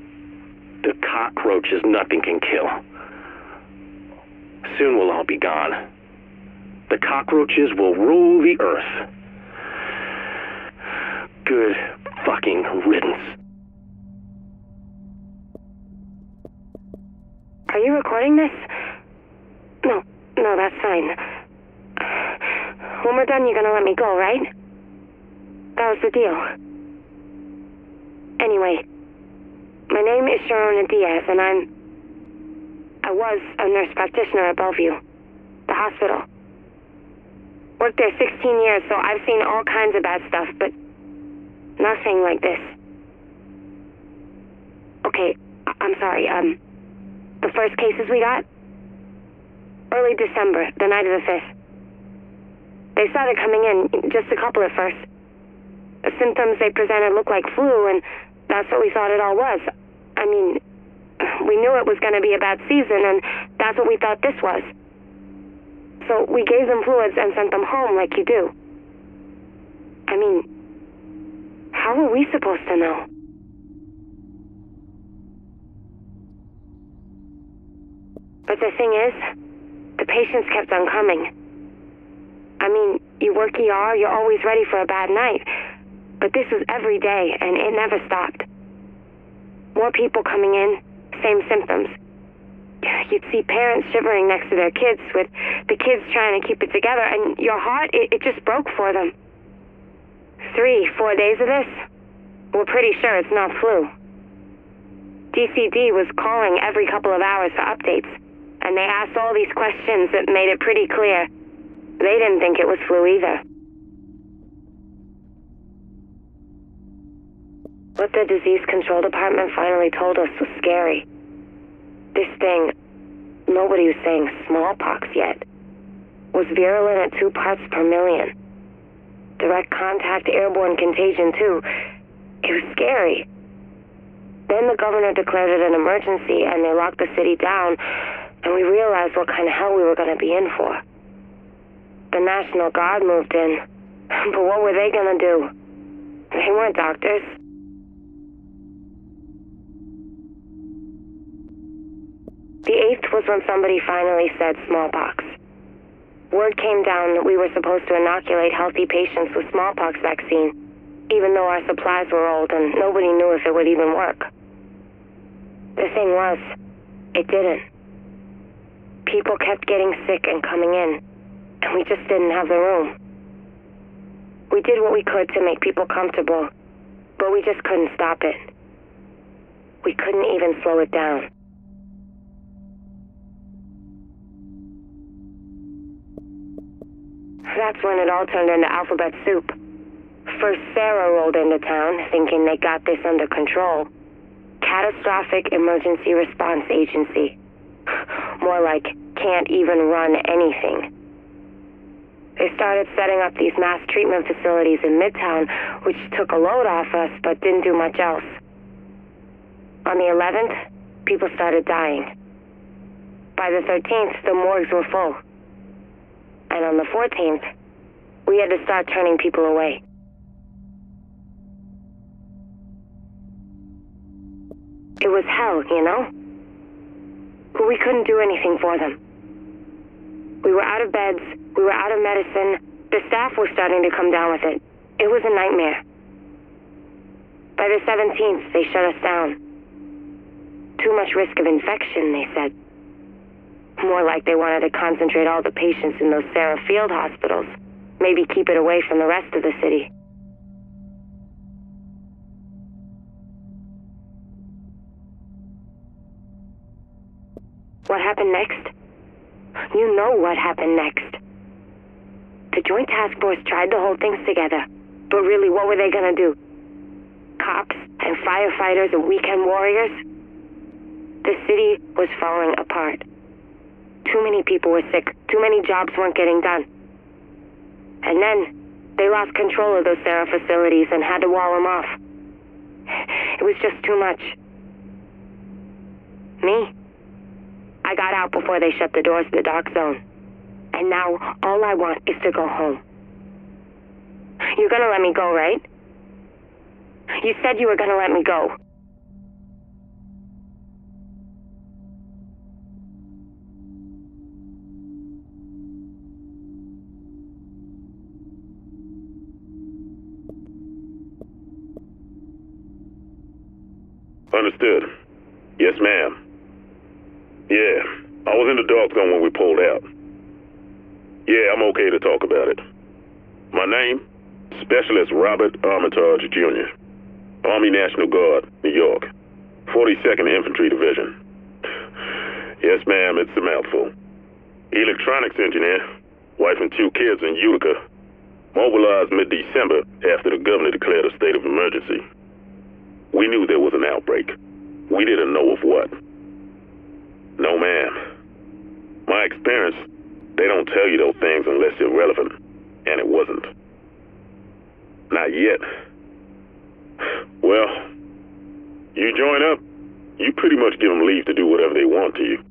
the cockroaches nothing can kill. Soon we'll all be gone. The cockroaches will rule the earth. Good fucking riddance. Are you recording this? No, that's fine. When we're done, you're gonna let me go, right? That was the deal. Anyway, my name is Sharona Diaz, and I was a nurse practitioner at Bellevue, the hospital. Worked there 16 years, so I've seen all kinds of bad stuff, but nothing like this. Okay, I'm sorry, the first cases we got? Early December, the night of the 5th. They started coming in, just a couple at first. The symptoms they presented looked like flu, and that's what we thought it all was. I mean, we knew it was going to be a bad season, and that's what we thought this was. So we gave them fluids and sent them home like you do. I mean, how were we supposed to know? But the thing is, the patients kept on coming. I mean, you work ER, you're always ready for a bad night. But this was every day, and it never stopped. More people coming in, same symptoms. You'd see parents shivering next to their kids, with the kids trying to keep it together, and your heart, it just broke for them. 3-4 days of this, we're pretty sure it's not flu. DCD was calling every couple of hours for updates, and they asked all these questions that made it pretty clear they didn't think it was flu either. What the disease control department finally told us was scary. This thing, nobody was saying smallpox yet, was virulent at 2 parts per million. Direct contact airborne contagion too. It was scary. Then the governor declared it an emergency and they locked the city down, and we realized what kind of hell we were going to be in for. the National Guard moved in. But what were they gonna do? They weren't doctors. The 8th was when somebody finally said smallpox. Word came down that we were supposed to inoculate healthy patients with smallpox vaccine, even though our supplies were old and nobody knew if it would even work. The thing was, it didn't. People kept getting sick and coming in, and we just didn't have the room. We did what we could to make people comfortable, but we just couldn't stop it. We couldn't even slow it down. That's when it all turned into alphabet soup. First, Sarah rolled into town, thinking they got this under control. Catastrophic Emergency Response Agency. More like, can't even run anything. They started setting up these mass treatment facilities in Midtown, which took a load off us, but didn't do much else. On the 11th, people started dying. By the 13th, the morgues were full. And on the 14th, we had to start turning people away. It was hell, you know? But we couldn't do anything for them. We were out of beds, we were out of medicine, the staff was starting to come down with it. It was a nightmare. By the 17th, they shut us down. Too much risk of infection, they said. More like they wanted to concentrate all the patients in those Sarah Field hospitals. Maybe keep it away from the rest of the city. What happened next? You know what happened next. The Joint Task Force tried to hold things together, but really, what were they gonna do? Cops and firefighters and weekend warriors? The city was falling apart. Too many people were sick. Too many jobs weren't getting done. And then, they lost control of those Sarah facilities and had to wall them off. It was just too much. Me? I got out before they shut the doors to the dark zone. And now, all I want is to go home. You're gonna let me go, right? You said you were gonna let me go. Understood. Yes, ma'am. Yeah, I was in the dark zone when we pulled out. Yeah, I'm okay to talk about it. My name? Specialist Robert Armitage, Jr. Army National Guard, New York. 42nd Infantry Division. Yes, ma'am, it's a mouthful. Electronics engineer. Wife and 2 kids in Utica. Mobilized mid-December after the governor declared a state of emergency. We knew there was an outbreak. We didn't know of what. No, ma'am. My experience, they don't tell you those things unless they're relevant. And it wasn't. Not yet. Well, you join up, you pretty much give them leave to do whatever they want to you.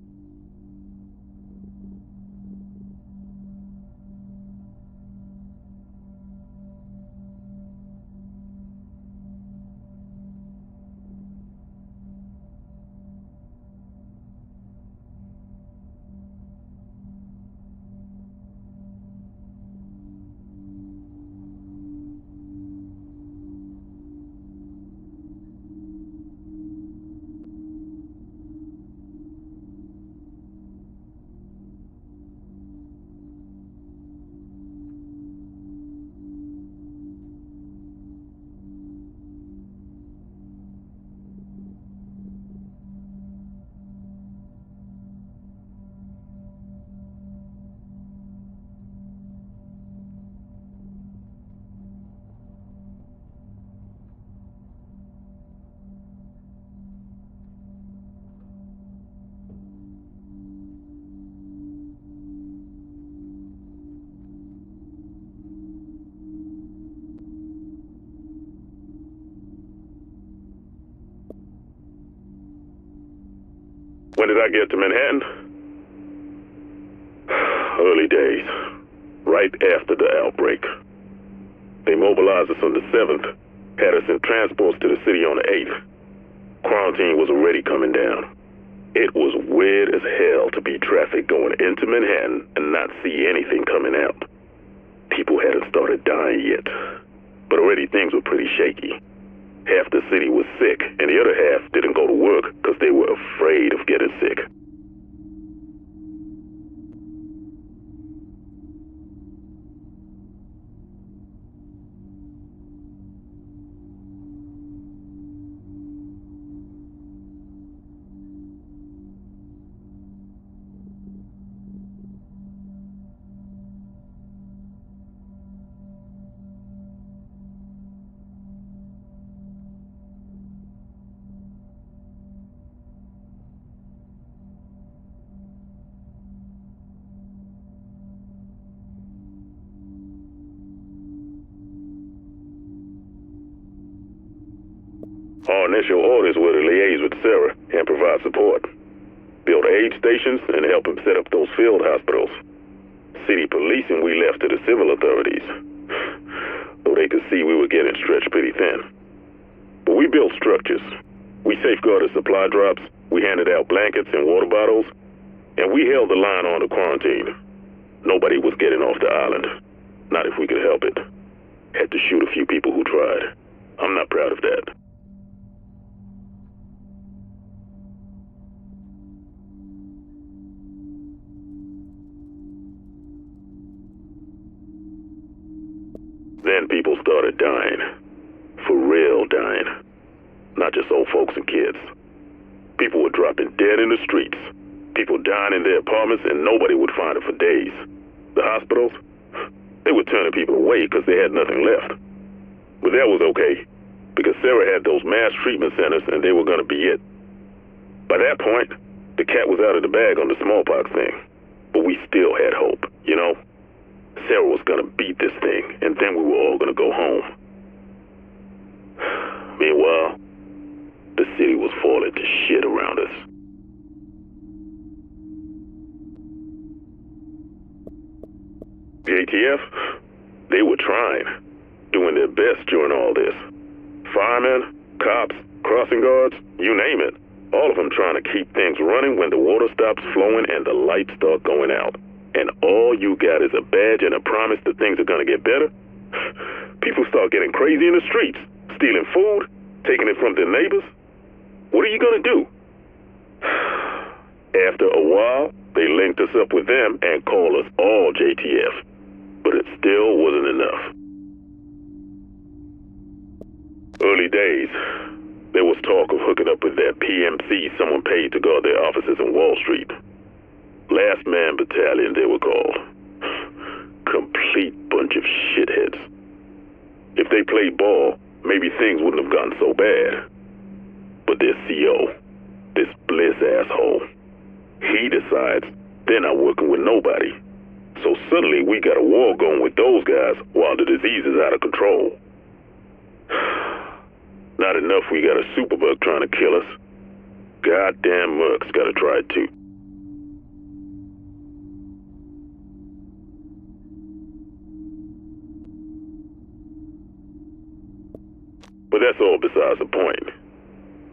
When did I get to Manhattan? Early days. right after the outbreak. They mobilized us on the 7th, had us in transports to the city on the 8th. Quarantine was already coming down. It was weird as hell to be traffic going into Manhattan and not see anything coming out. People hadn't started dying yet, but already things were pretty shaky. Half the city was sick, and the other half didn't go to work because they were afraid of getting sick. Our initial orders were to liaise with Sarah and provide support, build aid stations, and help him set up those field hospitals. City policing we left to the civil authorities, though they could see we were getting stretched pretty thin. But we built structures. We safeguarded supply drops, we handed out blankets and water bottles, and we held the line on the quarantine. Nobody was getting off the island, not if we could help it. Had to shoot a few people who tried. I'm not proud of that. Then people started dying. For real dying. Not just old folks and kids. People were dropping dead in the streets. People dying in their apartments and nobody would find them for days. The hospitals, they were turning people away because they had nothing left. But that was okay, because Sarah had those mass treatment centers and they were going to be it. By that point, the cat was out of the bag on the smallpox thing. But we still had hope, you know? Sarah was going to beat this thing, and then we were all going to go home. Meanwhile, the city was falling to shit around us. The ATF, they were trying, doing their best during all this. Firemen, cops, crossing guards, you name it. All of them trying to keep things running when the water stops flowing and the lights start going out. And all you got is a badge and a promise that things are going to get better. People start getting crazy in the streets, stealing food, taking it from their neighbors. What are you going to do? After a while, they linked us up with them and called us all JTF. But it still wasn't enough. Early days, there was talk of hooking up with that PMC someone paid to guard their offices on Wall Street. Last Man Battalion, they were called. Complete bunch of shitheads. If they played ball, maybe things wouldn't have gotten so bad. But their CO, this Bliss asshole, he decides they're not working with nobody. So suddenly we got a war going with those guys while the disease is out of control. Not enough we got a superbug trying to kill us. Goddamn Merc's gotta try it too. But that's all besides the point.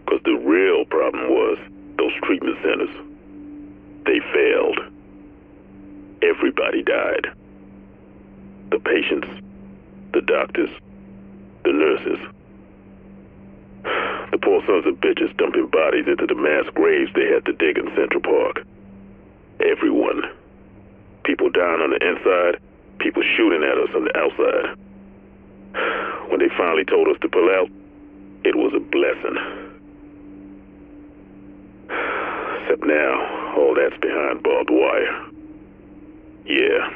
Because the real problem was those treatment centers. They failed. Everybody died. The patients, the doctors, the nurses. The poor sons of bitches dumping bodies into the mass graves they had to dig in Central Park. Everyone. People dying on the inside, people shooting at us on the outside. When they finally told us to pull out, it was a blessing. Except now, all that's behind barbed wire. Yeah.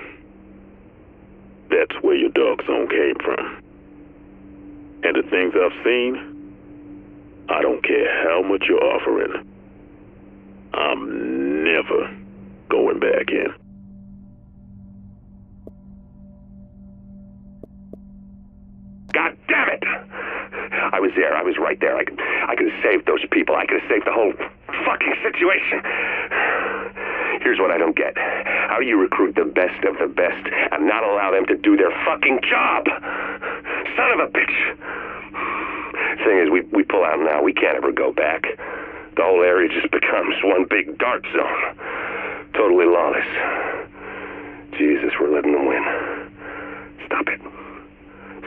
That's where your dark zone came from. And the things I've seen, I don't care how much you're offering. I'm never going back in. God damn it! I was there. I was right there. I could have saved those people. I could have saved the whole fucking situation. Here's what I don't get. How do you recruit the best of the best and not allow them to do their fucking job? Son of a bitch. Thing is, we pull out now. We can't ever go back. The whole area just becomes one big dark zone. Totally lawless. Jesus, we're letting them win. Stop it.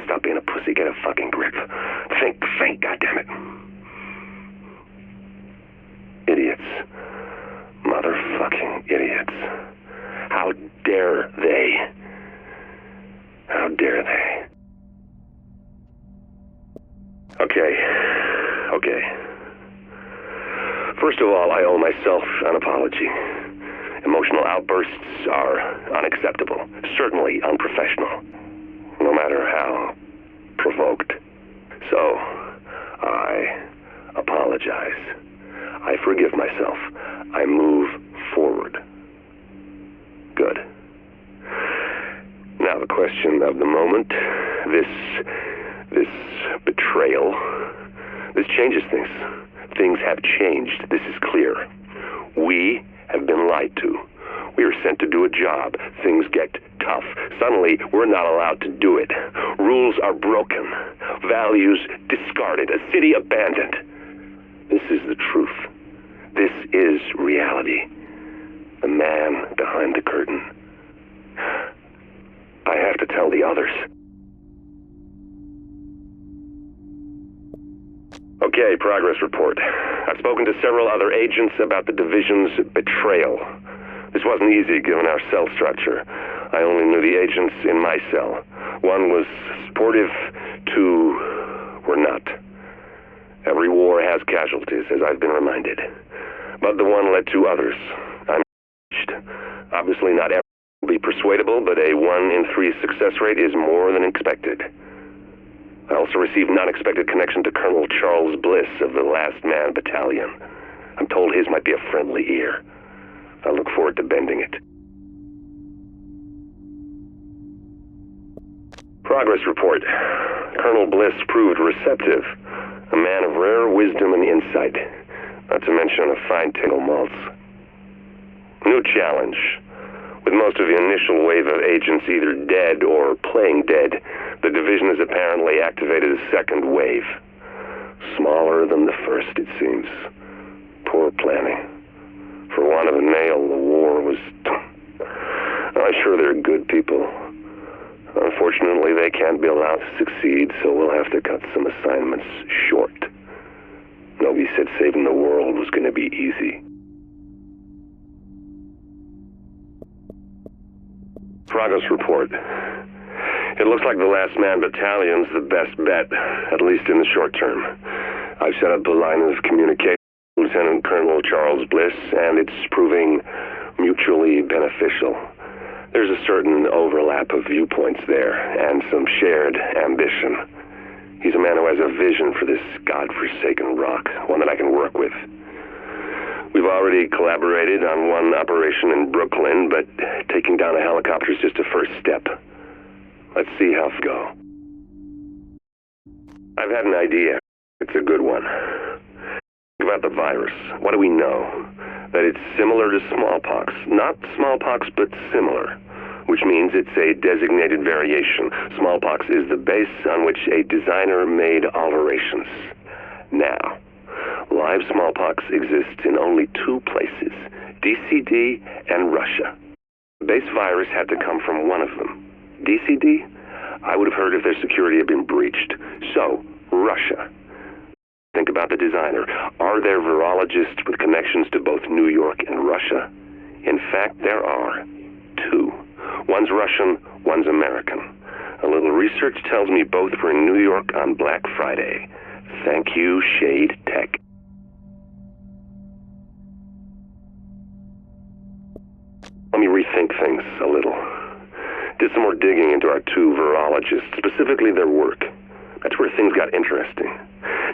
Stop being a pussy. Get a fucking grip. Think, goddammit. Idiots. Motherfucking idiots. How dare they? How dare they? Okay. First of all, I owe myself an apology. Emotional outbursts are unacceptable, certainly unprofessional, no matter how provoked. So, I apologize. I forgive myself. I move forward. Good. Now the question of the moment, this betrayal, this changes things. Things have changed. This is clear. We have been lied to. We are sent to do a job. Things get tough. Suddenly, we're not allowed to do it. Rules are broken. Values discarded. A city abandoned. This is the truth. This is reality. The man behind the curtain. I have to tell the others. Okay, progress report. I've spoken to several other agents about the division's betrayal. This wasn't easy given our cell structure. I only knew the agents in my cell. One was supportive, two were not. Every war has casualties, as I've been reminded. But the one led to others. I'm obviously not everyone will be persuadable, but a 1 in 3 success rate is more than expected. I also received an unexpected connection to Colonel Charles Bliss of the Last Man Battalion. I'm told his might be a friendly ear. I look forward to bending it. Progress report. Colonel Bliss proved receptive. A man of rare wisdom and insight. Not to mention a fine tingle malts. New challenge. With most of the initial wave of agents either dead or playing dead, the division has apparently activated a second wave. Smaller than the first, it seems. Poor planning. For want of a nail, the war was... I'm sure they're good people. Unfortunately, they can't be allowed to succeed, so we'll have to cut some assignments short. Nobody said saving the world was going to be easy. Progress report. It looks like the Last Man Battalion's the best bet, at least in the short term. I've set up a line of communication with Lieutenant Colonel Charles Bliss, and it's proving mutually beneficial. There's a certain overlap of viewpoints there, and some shared ambition. He's a man who has a vision for this godforsaken rock, one that I can work with. We've already collaborated on one operation in Brooklyn, but taking down a helicopter is just a first step. Let's see how it goes. I've had an idea. It's a good one. Think about the virus. What do we know? That it's similar to smallpox. Not smallpox, but similar. Which means it's a designated variation. Smallpox is the base on which a designer made alterations. Now, live smallpox exists in only 2 places, DCD and Russia. The base virus had to come from one of them. DCD? I would have heard if their security had been breached. So, Russia. Think about the designer. Are there virologists with connections to both New York and Russia? In fact, there are 2. One's Russian, one's American. A little research tells me both were in New York on Black Friday. Thank you, Shade Tech. Let me rethink things a little. Did some more digging into our 2 virologists, specifically their work. That's where things got interesting.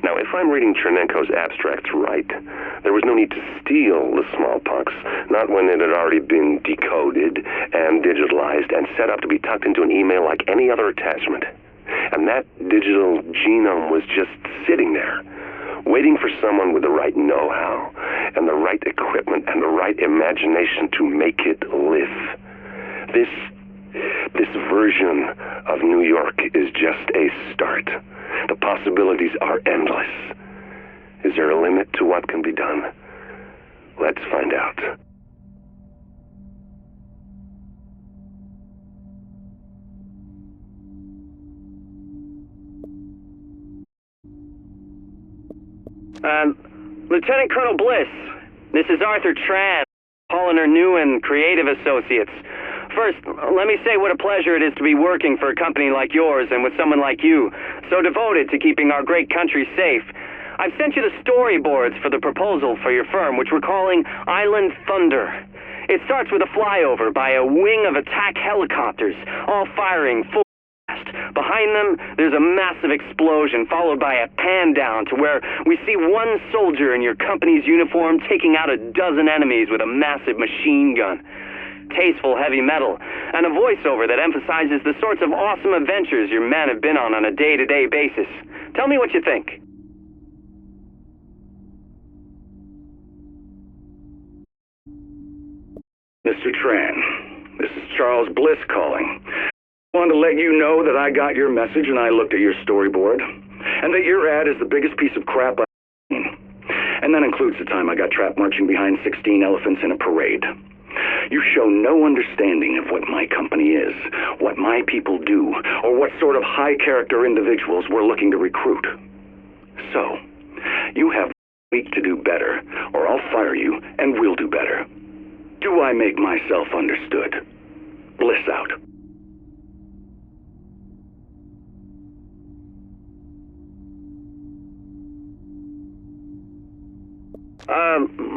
Now, if I'm reading Chernenko's abstracts right, there was no need to steal the smallpox, not when it had already been decoded and digitalized and set up to be tucked into an email like any other attachment. And that digital genome was just sitting there, waiting for someone with the right know-how. and the right equipment and the right imagination to make it live. This version of New York is just a start. The possibilities are endless. Is there a limit to what can be done? Let's find out. Lieutenant Colonel Bliss, this is Arthur Tran, Hollander New and Creative Associates. First, let me say what a pleasure it is to be working for a company like yours and with someone like you, so devoted to keeping our great country safe. I've sent you the storyboards for the proposal for your firm, which we're calling Island Thunder. It starts with a flyover by a wing of attack helicopters, all firing full blast. Behind them, there's a massive explosion, followed by a pan down to where we see one soldier in your company's uniform taking out a dozen enemies with a massive machine gun. Tasteful heavy metal, and a voiceover that emphasizes the sorts of awesome adventures your men have been on a day-to-day basis. Tell me what you think. Mr. Tran, this is Charles Bliss calling. I wanted to let you know that I got your message and I looked at your storyboard, and that your ad is the biggest piece of crap I've seen. And that includes the time I got trapped marching behind 16 elephants in a parade. You show no understanding of what my company is, what my people do, or what sort of high-character individuals we're looking to recruit. So, you have a week to do better, or I'll fire you and we'll do better. Do I make myself understood? Bliss out.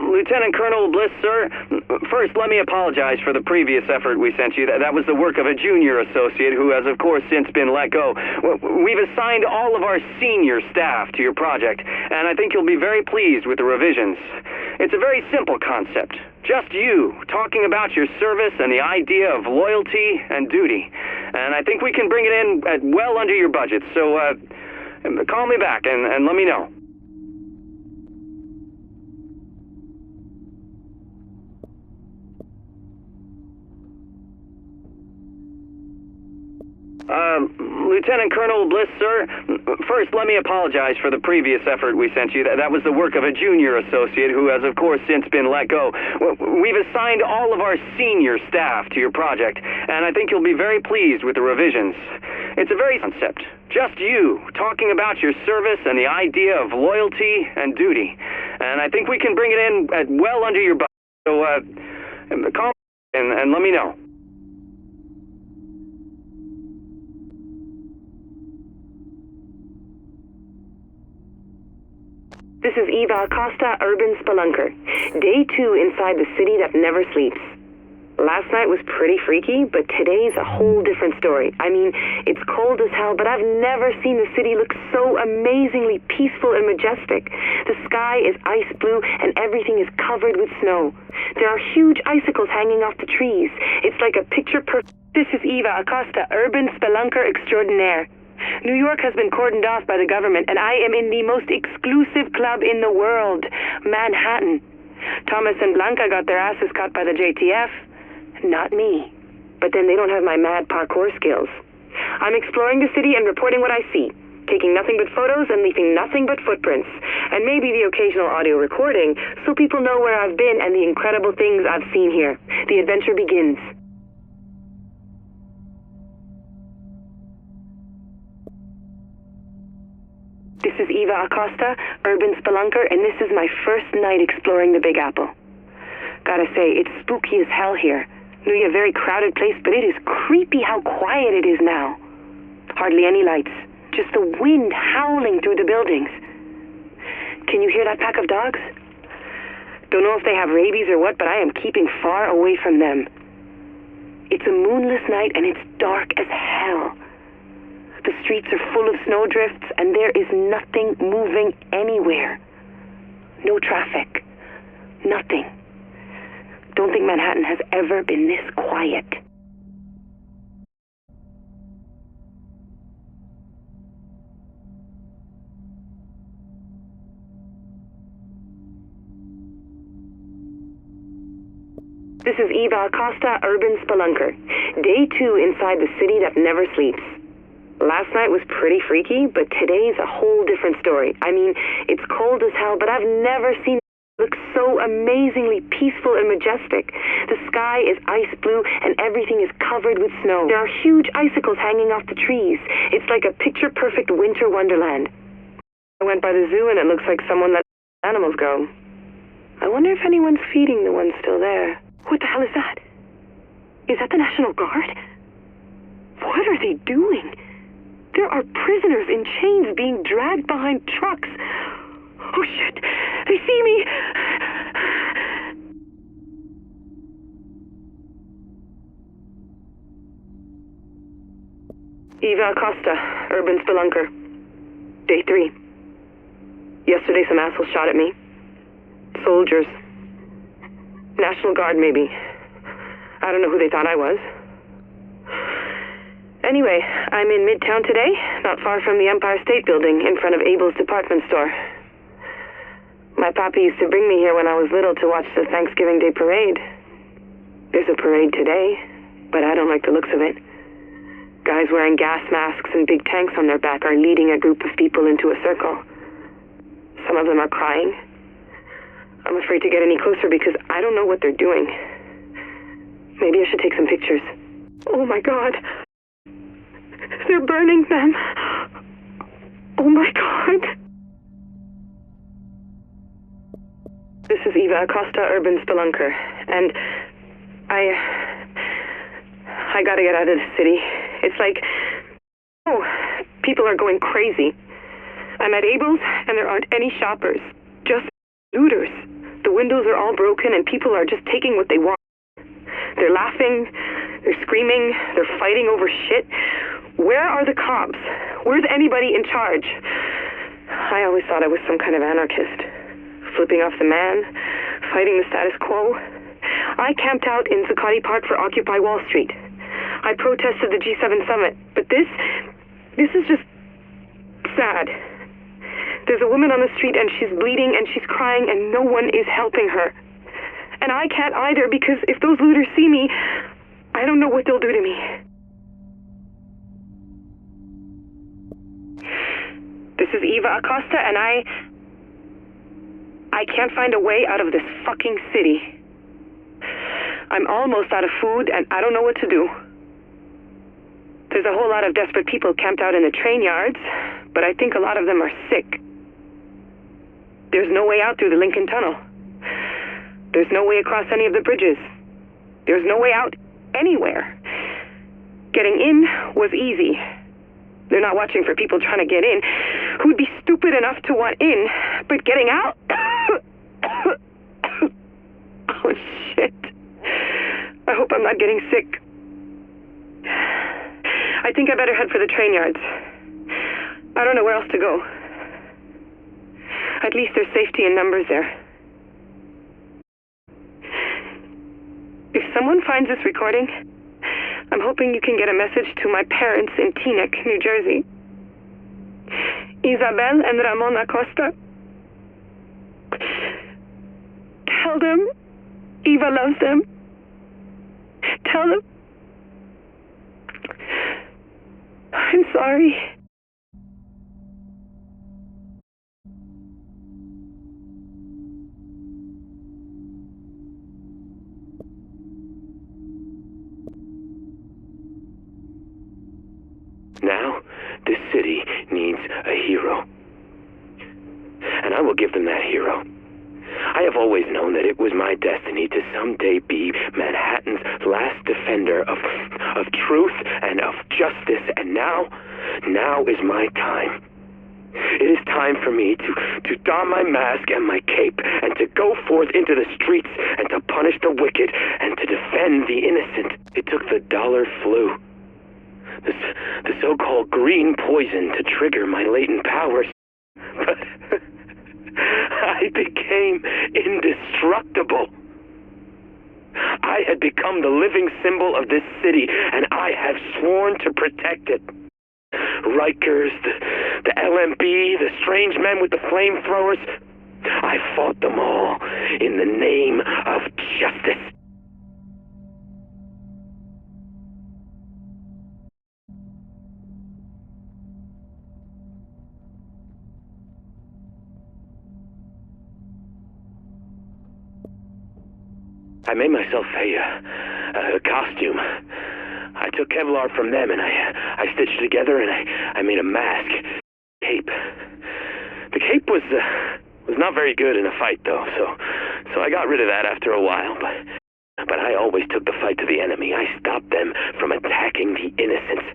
Lieutenant Colonel Bliss, sir, first let me apologize for the previous effort we sent you. That was the work of a junior associate who has, of course, since been let go. We've assigned all of our senior staff to your project, and I think you'll be very pleased with the revisions. It's a very simple concept. Just you, talking about your service and the idea of loyalty and duty. And I think we can bring it in at well under your budget, so call me back and let me know. Lieutenant Colonel Bliss, sir, first let me apologize for the previous effort we sent you. That was the work of a junior associate who has, of course, since been let go. We've assigned all of our senior staff to your project, and I think you'll be very pleased with the revisions. It's a very concept. Just you, talking about your service and the idea of loyalty and duty. And I think we can bring it in at well under your budget, so call me and let me know. This is Eva Acosta, Urban Spelunker. Day 2 inside the city that never sleeps. Last night was pretty freaky, but today's a whole different story. I mean, it's cold as hell, but I've never seen the city look so amazingly peaceful and majestic. The sky is ice blue, and everything is covered with snow. There are huge icicles hanging off the trees. It's like a picture-perfect... This is Eva Acosta, Urban Spelunker Extraordinaire. New York has been cordoned off by the government, and I am in the most exclusive club in the world, Manhattan. Thomas and Blanca got their asses cut by the JTF. Not me. But then they don't have my mad parkour skills. I'm exploring the city and reporting what I see, taking nothing but photos and leaving nothing but footprints, and maybe the occasional audio recording, so people know where I've been and the incredible things I've seen here. The adventure begins. This is Eva Acosta, Urban Spelunker, and this is my first night exploring the Big Apple. Gotta say, it's spooky as hell here. Really a very crowded place, but it is creepy how quiet it is now. Hardly any lights, just the wind howling through the buildings. Can you hear that pack of dogs? Don't know if they have rabies or what, but I am keeping far away from them. It's a moonless night and it's dark as hell. The streets are full of snowdrifts, and there is nothing moving anywhere. No traffic. Nothing. Don't think Manhattan has ever been this quiet. This is Eva Acosta, Urban Spelunker. Day 2 inside the city that never sleeps. Last night was pretty freaky, but today's a whole different story. I mean, it's cold as hell, but I've never seen it look so amazingly peaceful and majestic. The sky is ice blue, and everything is covered with snow. There are huge icicles hanging off the trees. It's like a picture-perfect winter wonderland. I went by the zoo, and it looks like someone let animals go. I wonder if anyone's feeding the ones still there. What the hell is that? Is that the National Guard? What are they doing? There are prisoners in chains being dragged behind trucks. Oh shit! They see me! Eva Acosta, Urban Spelunker. Day 3. Yesterday some assholes shot at me. Soldiers. National Guard, maybe. I don't know who they thought I was. Anyway, I'm in Midtown today, not far from the Empire State Building, in front of Abel's department store. My papi used to bring me here when I was little to watch the Thanksgiving Day parade. There's a parade today, but I don't like the looks of it. Guys wearing gas masks and big tanks on their back are leading a group of people into a circle. Some of them are crying. I'm afraid to get any closer because I don't know what they're doing. Maybe I should take some pictures. Oh my God. They're burning them. Oh my God. This is Eva Acosta, Urban Spelunker, and I gotta get out of the city. It's like, oh, people are going crazy. I'm at Abel's, and there aren't any shoppers, just looters. The windows are all broken, and people are just taking what they want. They're laughing, they're screaming, they're fighting over shit. Where are the cops? Where's anybody in charge? I always thought I was some kind of anarchist. Flipping off the man, fighting the status quo. I camped out in Zuccotti Park for Occupy Wall Street. I protested the G7 summit, but this is just sad. There's a woman on the street and she's bleeding and she's crying and no one is helping her. And I can't either because if those looters see me, I don't know what they'll do to me. This is Eva Acosta and I can't find a way out of this fucking city. I'm almost out of food and I don't know what to do. There's a whole lot of desperate people camped out in the train yards, but I think a lot of them are sick. There's no way out through the Lincoln Tunnel. There's no way across any of the bridges. There's no way out anywhere. Getting in was easy. They're not watching for people trying to get in who'd be stupid enough to want in, but getting out? Oh, shit. I hope I'm not getting sick. I think I better head for the train yards. I don't know where else to go. At least there's safety in numbers there. If someone finds this recording, I'm hoping you can get a message to my parents in Teaneck, New Jersey. Isabel and Ramon Acosta. Tell them Eva loves them. Tell them I'm sorry. Now, this city needs a hero. And I will give them that hero. I have always known that it was my destiny to someday be Manhattan's last defender of truth and of justice, and now is my time. It is time for me to don my mask and my cape and to go forth into the streets and to punish the wicked and to defend the innocent. It took the dollar flu, the so-called green poison to trigger my latent powers. But I became indestructible. I had become the living symbol of this city, and I have sworn to protect it. Rikers, the LMB, the strange men with the flamethrowers, I fought them all in the name of justice. I made myself a costume. I took Kevlar from them and I stitched together and I made a mask. Cape. The cape was not very good in a fight though, so I got rid of that after a while, but I always took the fight to the enemy. I stopped them from attacking the innocents,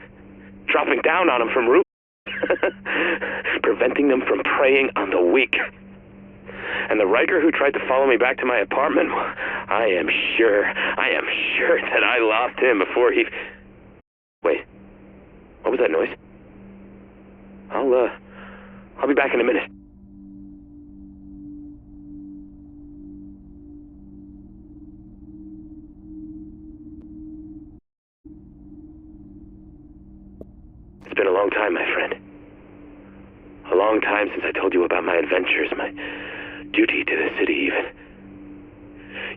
dropping down on them from roofs, preventing them from preying on the weak. And the Riker who tried to follow me back to my apartment, I am sure that I lost him before he... Wait, what was that noise? I'll be back in a minute. It's been a long time, my friend. A long time since I told you about my adventures, my duty to the city even.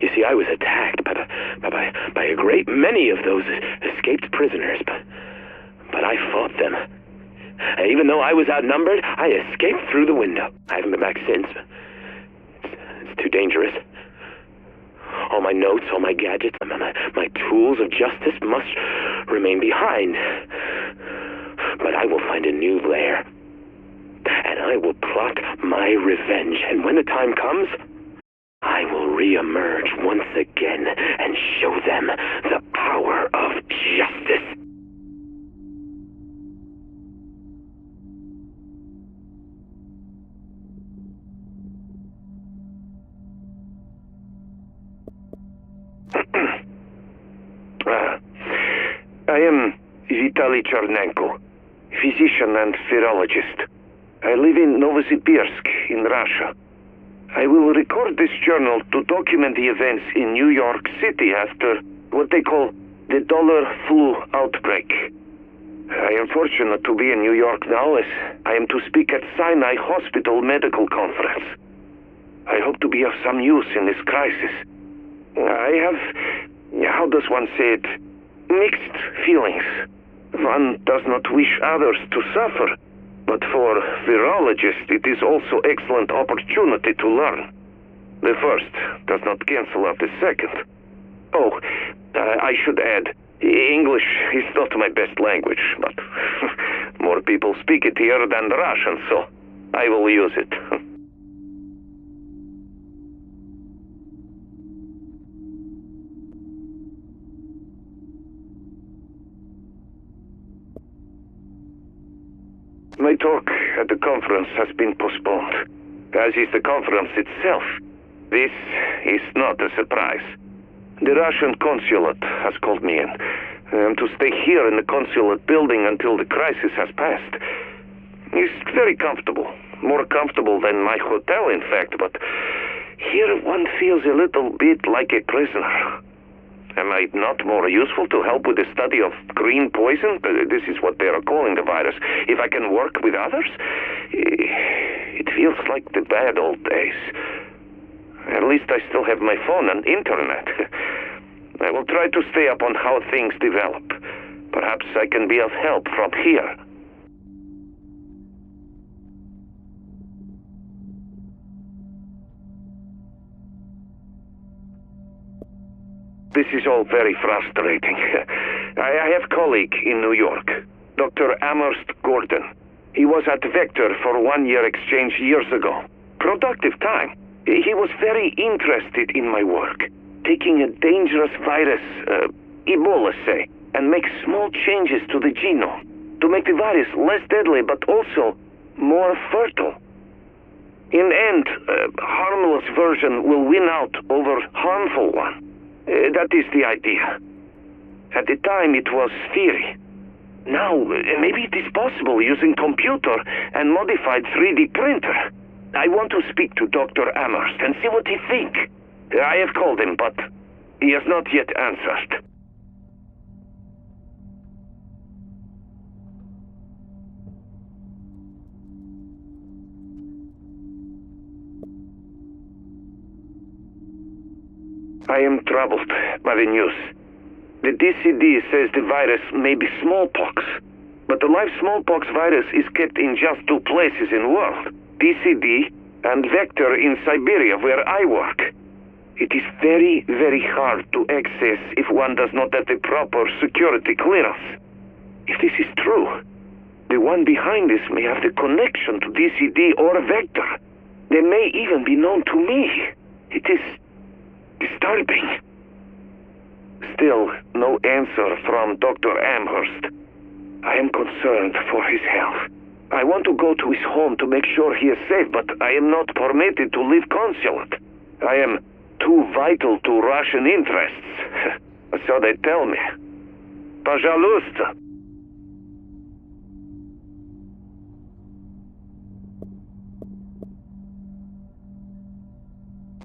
You see, I was attacked by a great many of those escaped prisoners, but I fought them. And even though I was outnumbered, I escaped through the window. I haven't been back since. It's too dangerous. All my notes, all my gadgets, my tools of justice must remain behind. But I will find a new lair. And I will plot my revenge. And when the time comes, I will re-emerge once again and show them the power of justice. I am Vitaly Chernenko, physician and virologist. I live in Novosibirsk in Russia. I will record this journal to document the events in New York City after what they call the dollar flu outbreak. I am fortunate to be in New York now as I am to speak at Sinai Hospital Medical Conference. I hope to be of some use in this crisis. I have, how does one say it, mixed feelings. One does not wish others to suffer, but for virologists it is also excellent opportunity to learn. The first does not cancel out the second. Oh, I should add, English is not my best language, but more people speak it here than Russian, so I will use it. My talk at the conference has been postponed, as is the conference itself. This is not a surprise. The Russian consulate has called me in. I am to stay here in the consulate building until the crisis has passed. It's very comfortable, more comfortable than my hotel, in fact, but here one feels a little bit like a prisoner. Am I not more useful to help with the study of green poison? This is what they are calling the virus. If I can work with others? It feels like the bad old days. At least I still have my phone and internet. I will try to stay up on how things develop. Perhaps I can be of help from here. This is all very frustrating. I have a colleague in New York, Dr. Amherst Gordon. He was at Vector for 1-year exchange years ago. Productive time. He was very interested in my work, taking a dangerous virus, Ebola, say, and make small changes to the genome to make the virus less deadly but also more fertile. In the end, a harmless version will win out over harmful one. That is the idea. At the time, it was theory. Now, maybe it is possible using computer and modified 3D printer. I want to speak to Dr. Amherst and see what he thinks. I have called him, but he has not yet answered. I am troubled by the news. The DCD says the virus may be smallpox, but the live smallpox virus is kept in just 2 places in the world, DCD and Vector in Siberia, where I work. It is very, very hard to access if one does not have the proper security clearance. If this is true, the one behind this may have the connection to DCD or Vector. They may even be known to me. It is disturbing. Still, no answer from Dr. Amherst. I am concerned for his health. I want to go to his home to make sure he is safe, but I am not permitted to leave consulate. I am too vital to Russian interests. So they tell me. Пожалуйста.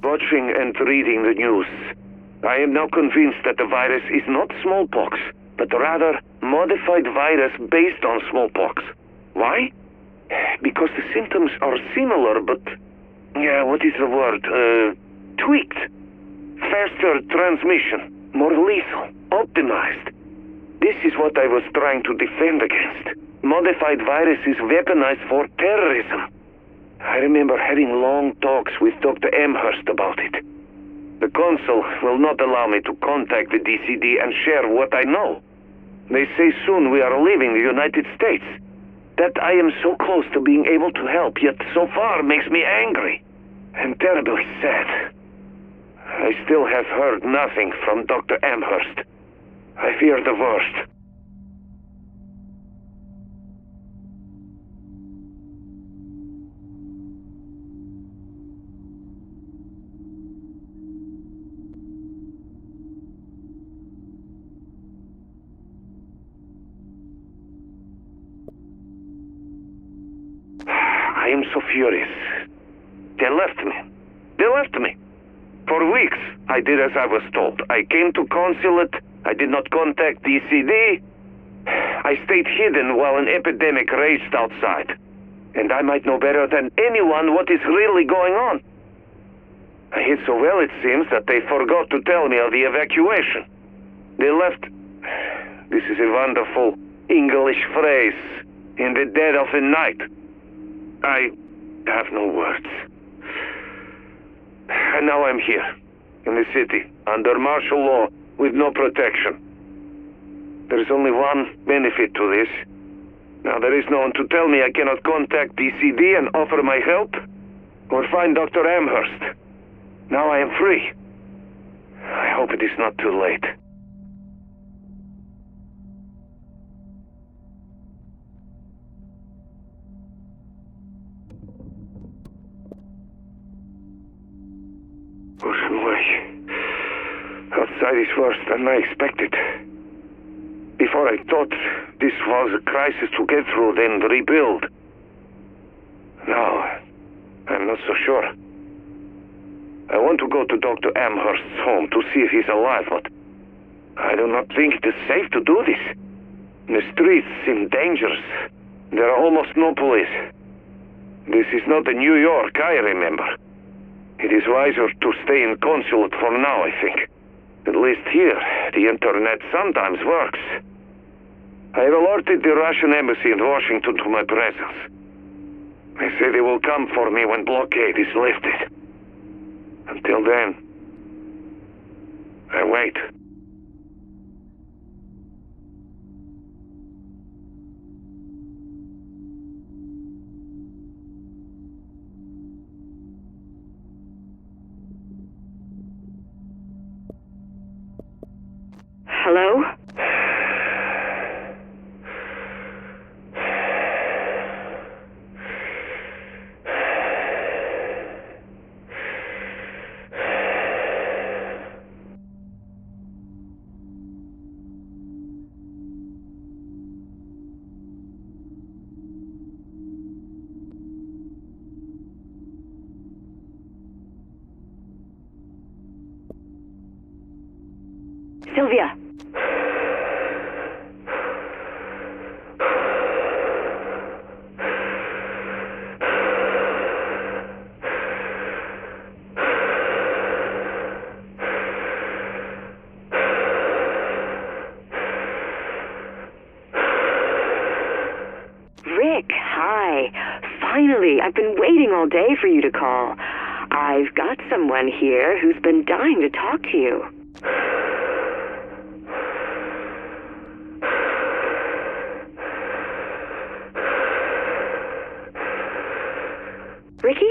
Watching and reading the news, I am now convinced that the virus is not smallpox, but rather modified virus based on smallpox. Why? Because the symptoms are similar, but... what is the word? Tweaked. Faster transmission. More lethal. Optimized. This is what I was trying to defend against. Modified virus is weaponized for terrorism. I remember having long talks with Dr. Amherst about it. The consul will not allow me to contact the DCD and share what I know. They say soon we are leaving the United States. That I am so close to being able to help, yet so far makes me angry and terribly sad. I still have heard nothing from Dr. Amherst. I fear the worst. I am so furious. They left me. They left me. For weeks, I did as I was told. I came to consulate. I did not contact DCD. I stayed hidden while an epidemic raged outside. And I might know better than anyone what is really going on. I hid so well, it seems, that they forgot to tell me of the evacuation. They left... This is a wonderful English phrase. In the dead of the night. I have no words. And now I'm here, in the city, under martial law, with no protection. There is only one benefit to this. Now there is no one to tell me I cannot contact DCD and offer my help, or find Dr. Amherst. Now I am free. I hope it is not too late. Outside is worse than I expected. Before I thought this was a crisis to get through, then rebuild. Now, I'm not so sure. I want to go to Dr. Amherst's home to see if he's alive, but I do not think it is safe to do this. The streets seem dangerous. There are almost no police. This is not the New York I remember. It is wiser to stay in consulate for now, I think. At least here, the internet sometimes works. I have alerted the Russian embassy in Washington to my presence. They say they will come for me when blockade is lifted. Until then, I wait. Hello? Sylvia. Rick, hi. Finally, I've been waiting all day for you to call. I've got someone here who's been dying to talk to you. Ricky?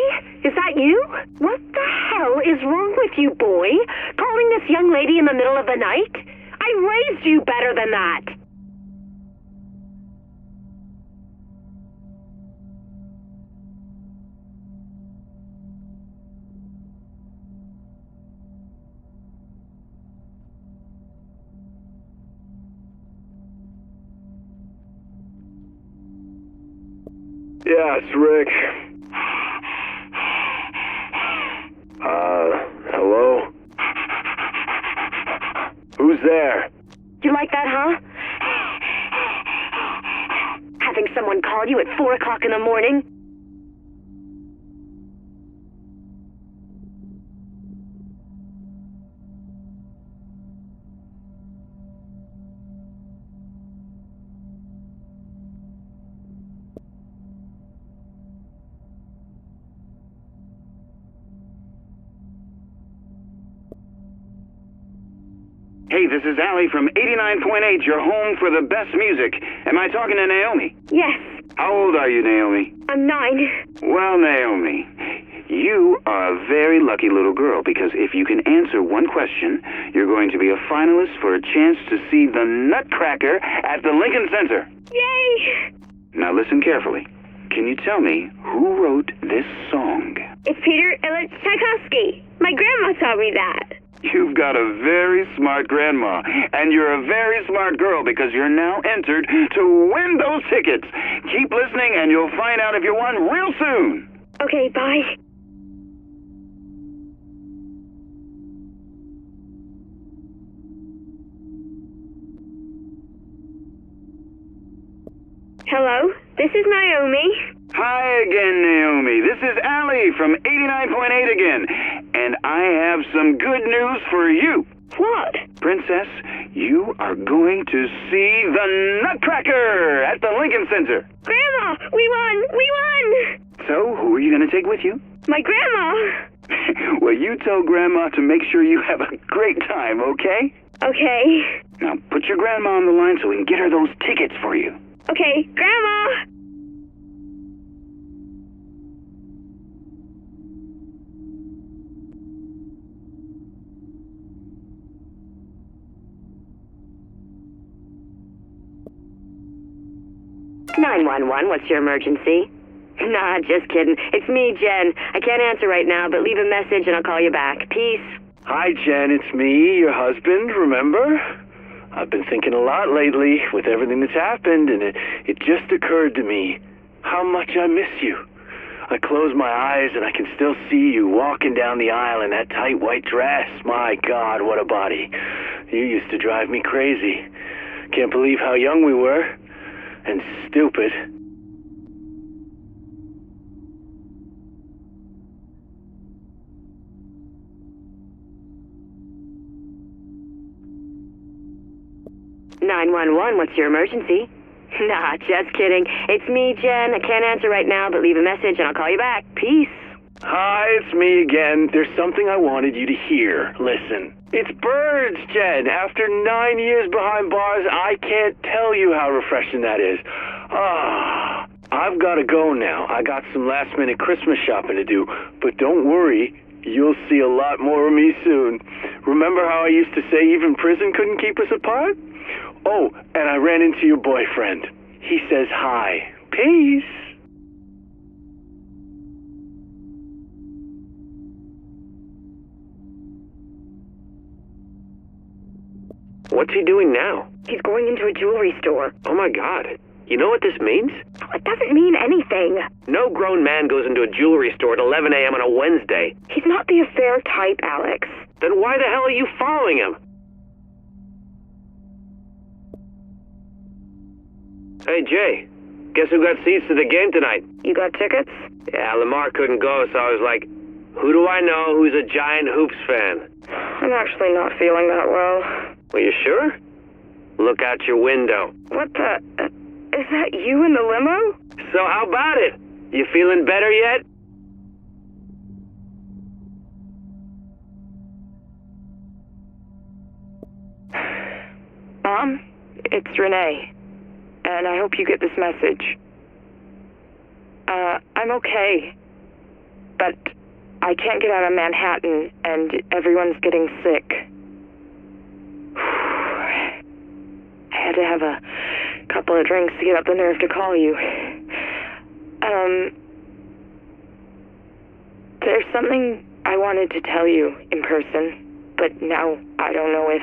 Is that you? What the hell is wrong with you, boy? Calling this young lady in the middle of the night? I raised you better than that. Yeah, it's Rick. Hello? Who's there? You like that, huh? Having someone call you at 4 o'clock in the morning? Hey, this is Allie from 89.8, your home for the best music. Am I talking to Naomi? Yes, How old are you, Naomi? I'm 9. Well, Naomi, you are a very lucky little girl because if you can answer one question, you're going to be a finalist for a chance to see the Nutcracker at the Lincoln Center. Yay! Now listen carefully. Can you tell me who wrote this song? It's Peter Ilyich Tchaikovsky. My grandma taught me that. You've got a very smart grandma, and you're a very smart girl because you're now entered to win those tickets. Keep listening and you'll find out if you won real soon. Okay, bye. Hello, this is Naomi. Hi again, Naomi. This is Allie from 89.8 again, and I have some good news for you. What? Princess, you are going to see the Nutcracker at the Lincoln Center. Grandma, we won! We won! So, who are you going to take with you? My grandma. Well, you tell Grandma to make sure you have a great time, okay? Okay. Now, put your grandma on the line so we can get her those tickets for you. Okay, Grandma! What's your emergency? Nah, just kidding. It's me, Jen. I can't answer right now, but leave a message and I'll call you back. Peace. Hi, Jen. It's me, your husband, remember? I've been thinking a lot lately with everything that's happened, and it just occurred to me how much I miss you. I close my eyes and I can still see you walking down the aisle in that tight white dress. My God, what a body. You used to drive me crazy. Can't believe how young we were. And stupid. What's your emergency? Nah, just kidding. It's me, Jen. I can't answer right now, but leave a message and I'll call you back. Peace. Hi, it's me again. There's something I wanted you to hear. Listen. It's birds, Jen. After 9 years behind bars, I can't tell you how refreshing that is. I've got to go now. I got some last-minute Christmas shopping to do. But don't worry, you'll see a lot more of me soon. Remember how I used to say even prison couldn't keep us apart? Oh, and I ran into your boyfriend. He says hi. Peace. What's he doing now? He's going into a jewelry store. Oh my God. You know what this means? It doesn't mean anything. No grown man goes into a jewelry store at 11 a.m. on a Wednesday. He's not the affair type, Alex. Then why the hell are you following him? Hey, Jay. Guess who got seats to the game tonight? You got tickets? Yeah, Lamar couldn't go, so I was like, who do I know who's a giant hoops fan? I'm actually not feeling that well. Are you sure? Look out your window. What the... is that you in the limo? So how about it? You feeling better yet? Mom, it's Renee, and I hope you get this message. I'm okay, but I can't get out of Manhattan, and everyone's getting sick. I had to have a couple of drinks to get up the nerve to call you. There's something I wanted to tell you in person, but now I don't know if...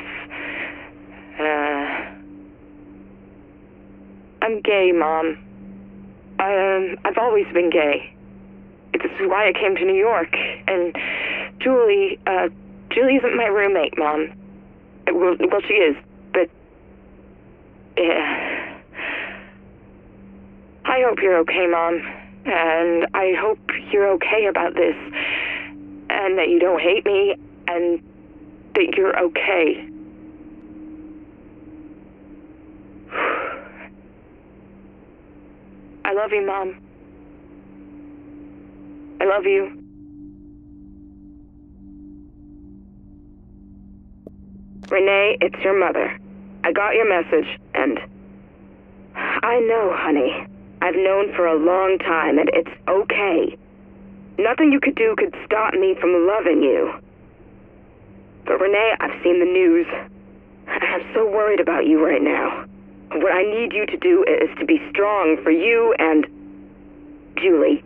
I'm gay, Mom. I've always been gay. This is why I came to New York. And Julie isn't my roommate, Mom. Well, she is, but... yeah. I hope you're okay, Mom. And I hope you're okay about this. And that you don't hate me. And that you're okay. I love you, Mom. I love you. Renee, it's your mother. I got your message, and... I know, honey. I've known for a long time, and it's okay. Nothing you could do could stop me from loving you. But Renee, I've seen the news. I'm so worried about you right now. What I need you to do is to be strong for you and Julie.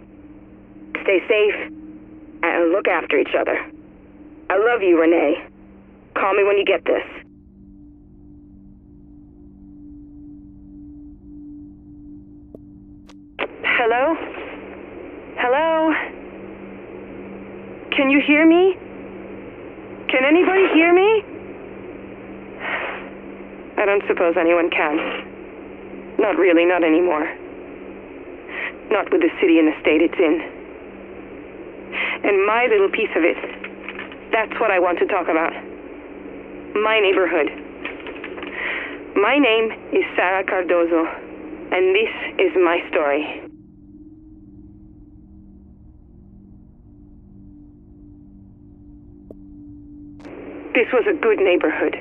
Stay safe and look after each other. I love you, Renee. Call me when you get this. Hello? Hello? Can you hear me? Can anybody hear me? I don't suppose anyone can. Not really, not anymore. Not with the city and the state it's in. And my little piece of it, that's what I want to talk about. My neighborhood. My name is Sarah Cardozo, and this is my story. This was a good neighborhood.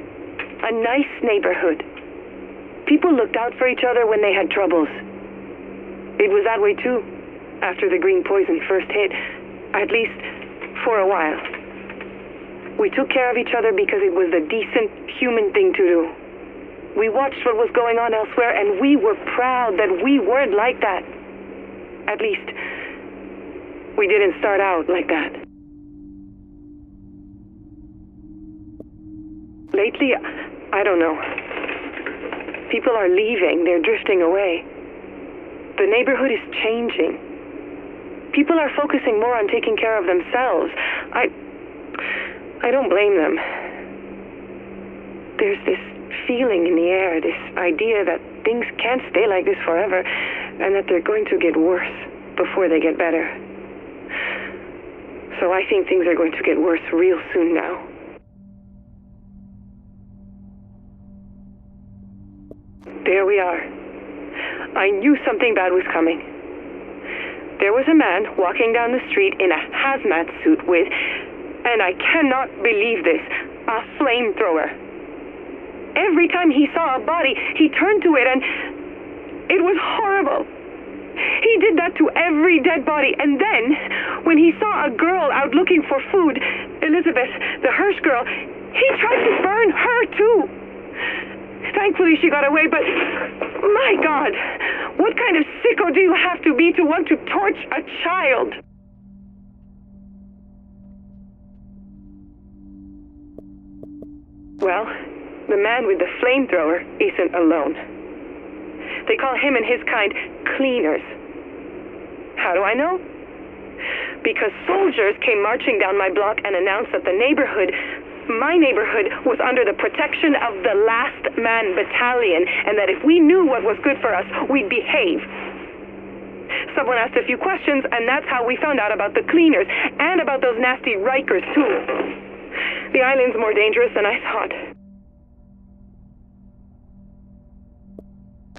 A nice neighborhood. People looked out for each other when they had troubles. It was that way too, after the green poison first hit, at least for a while. We took care of each other because it was the decent human thing to do. We watched what was going on elsewhere, and we were proud that we weren't like that. At least, we didn't start out like that. Lately, I don't know. People are leaving. They're drifting away. The neighborhood is changing. People are focusing more on taking care of themselves. I don't blame them. There's this feeling in the air, this idea that things can't stay like this forever, and that they're going to get worse before they get better. So I think things are going to get worse real soon now. There we are. I knew something bad was coming. There was a man walking down the street in a hazmat suit with, and I cannot believe this, a flamethrower. Every time he saw a body, he turned to it, and it was horrible. He did that to every dead body, and then, when he saw a girl out looking for food, Elizabeth, the Hirsch girl, he tried to burn her too. Thankfully, she got away, but my God, what kind of sicko do you have to be to want to torch a child? Well, the man with the flamethrower isn't alone. They call him and his kind cleaners. How do I know? Because soldiers came marching down my block and announced that my neighborhood was under the protection of the Last Man Battalion, and that if we knew what was good for us, we'd behave. Someone asked a few questions, and that's how we found out about the cleaners, and about those nasty Rikers, too. The island's more dangerous than I thought.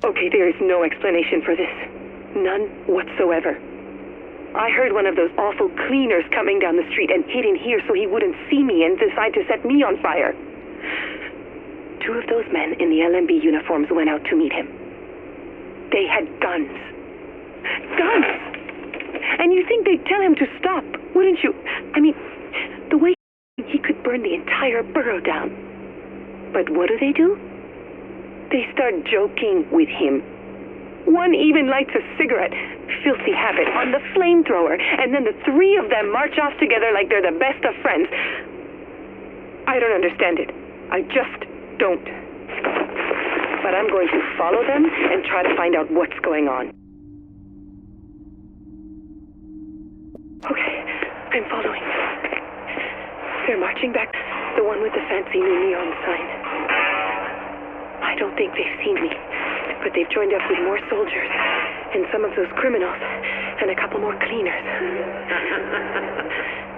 Okay, there is no explanation for this. None whatsoever. I heard one of those awful cleaners coming down the street and hid in here so he wouldn't see me and decide to set me on fire. 2 2 of those men in the LMB uniforms went out to meet him. They had guns. Guns! And you think they'd tell him to stop, wouldn't you? I mean, the way he could burn the entire borough down. But what do? They start joking with him. One even lights a cigarette, filthy habit, on the flamethrower, and then the 3 of them march off together like they're the best of friends. I don't understand it. I just don't. But I'm going to follow them and try to find out what's going on. Okay, I'm following. They're marching back, the one with the fancy new neon sign. I don't think they've seen me, but they've joined up with more soldiers and some of those criminals and a couple more cleaners.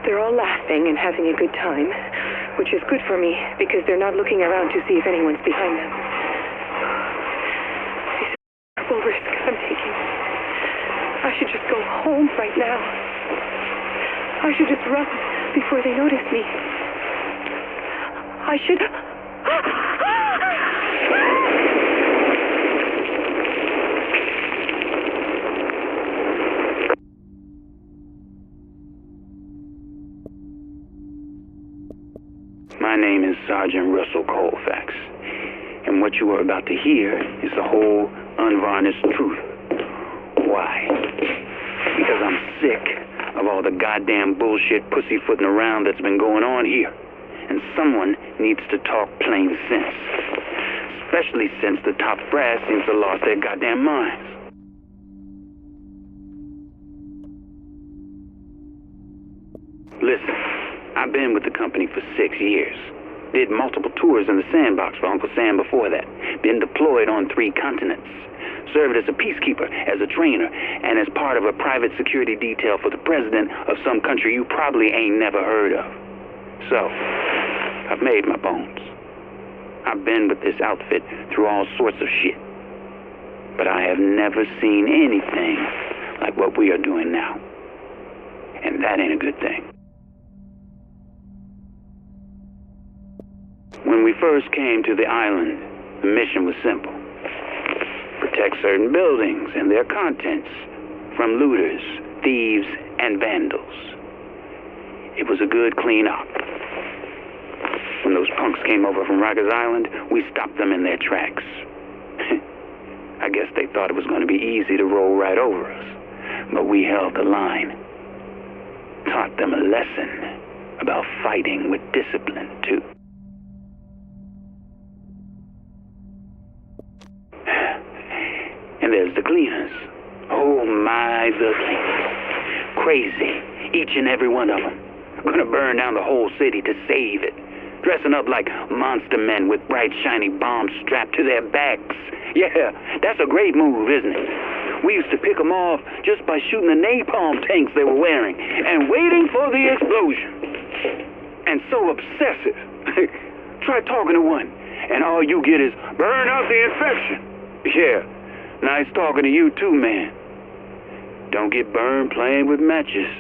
They're all laughing and having a good time, which is good for me because they're not looking around to see if anyone's behind them. These are terrible risks I'm taking. I should just go home right now. I should just run before they notice me. I should... My name is Sergeant Russell Colfax, and what you are about to hear is the whole unvarnished truth. Why? Because I'm sick of all the goddamn bullshit pussyfooting around that's been going on here, and someone needs to talk plain sense, especially since the top brass seems to have lost their goddamn minds. Listen, I've been with the company for 6 years. Did multiple tours in the sandbox for Uncle Sam before that. Been deployed on 3 continents. Served as a peacekeeper, as a trainer, and as part of a private security detail for the president of some country you probably ain't never heard of. So, I've made my bones. I've been with this outfit through all sorts of shit. But I have never seen anything like what we are doing now. And that ain't a good thing. When we first came to the island, the mission was simple. Protect certain buildings and their contents from looters, thieves, and vandals. It was a good clean-up. When those punks came over from Rikers Island, we stopped them in their tracks. I guess they thought it was going to be easy to roll right over us. But we held the line. Taught them a lesson about fighting with discipline, too. And there's the cleaners. Oh my, the cleaners. Crazy, each and every one of them. Gonna burn down the whole city to save it. Dressing up like monster men with bright shiny bombs strapped to their backs. Yeah, that's a great move, isn't it? We used to pick them off just by shooting the napalm tanks they were wearing and waiting for the explosion. And so obsessive. Try talking to one, and all you get is burn out the infection. Yeah. Nice talking to you too, man. Don't get burned playing with matches.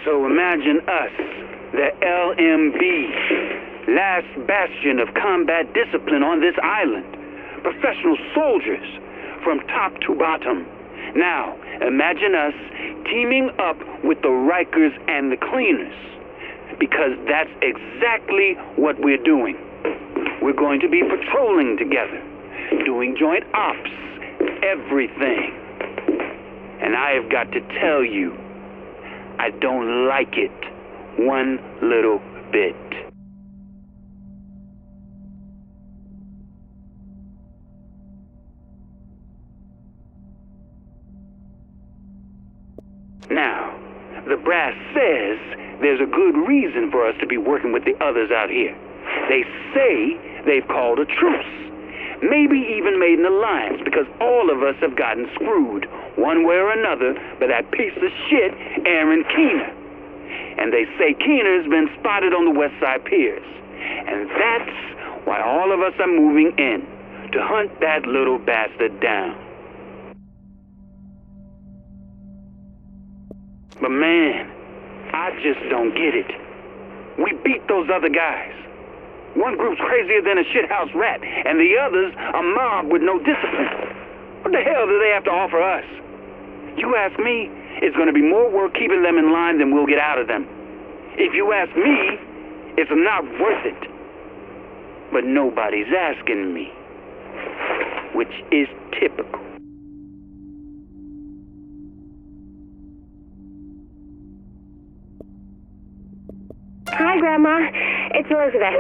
So imagine us, the LMB, last bastion of combat discipline on this island. Professional soldiers, from top to bottom. Now, imagine us teaming up with the Rikers and the cleaners. Because that's exactly what we're doing. We're going to be patrolling together, doing joint ops, everything. And I have got to tell you, I don't like it one little bit. Now, the brass says there's a good reason for us to be working with the others out here. They say they've called a truce, maybe even made an alliance because all of us have gotten screwed, one way or another, by that piece of shit, Aaron Keener. And they say Keener's been spotted on the West Side Piers. And that's why all of us are moving in, to hunt that little bastard down. But man, I just don't get it. We beat those other guys. One group's crazier than a shithouse rat, and the others a mob with no discipline. What the hell do they have to offer us? You ask me, it's going to be more work keeping them in line than we'll get out of them. If you ask me, it's not worth it. But nobody's asking me, which is typical. Hi, Grandma. It's Elizabeth.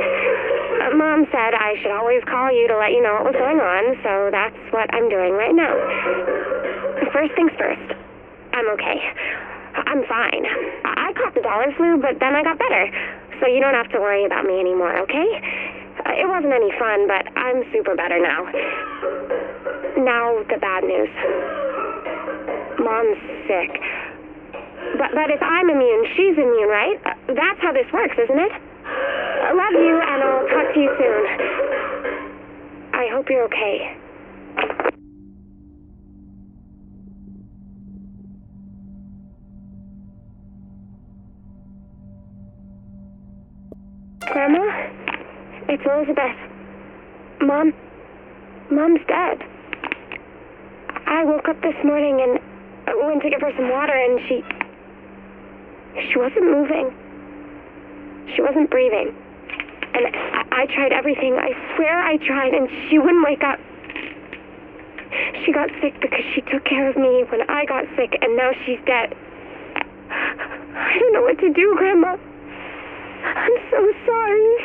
Mom said I should always call you to let you know what was going on, so that's what I'm doing right now. First things first, I'm okay. I'm fine. I caught the dollar flu, but then I got better, so you don't have to worry about me anymore, okay? It wasn't any fun, but I'm super better now. Now, the bad news. Mom's sick. But if I'm immune, she's immune, right? That's how this works, isn't it? I love you, and I'll talk to you soon. I hope you're okay. Grandma? It's Elizabeth. Mom's dead. I woke up this morning and went to give her some water, and she wasn't moving. She wasn't breathing. And I tried everything. I swear I tried, and she wouldn't wake up. She got sick because she took care of me when I got sick, and now she's dead. I don't know what to do, Grandma. I'm so sorry.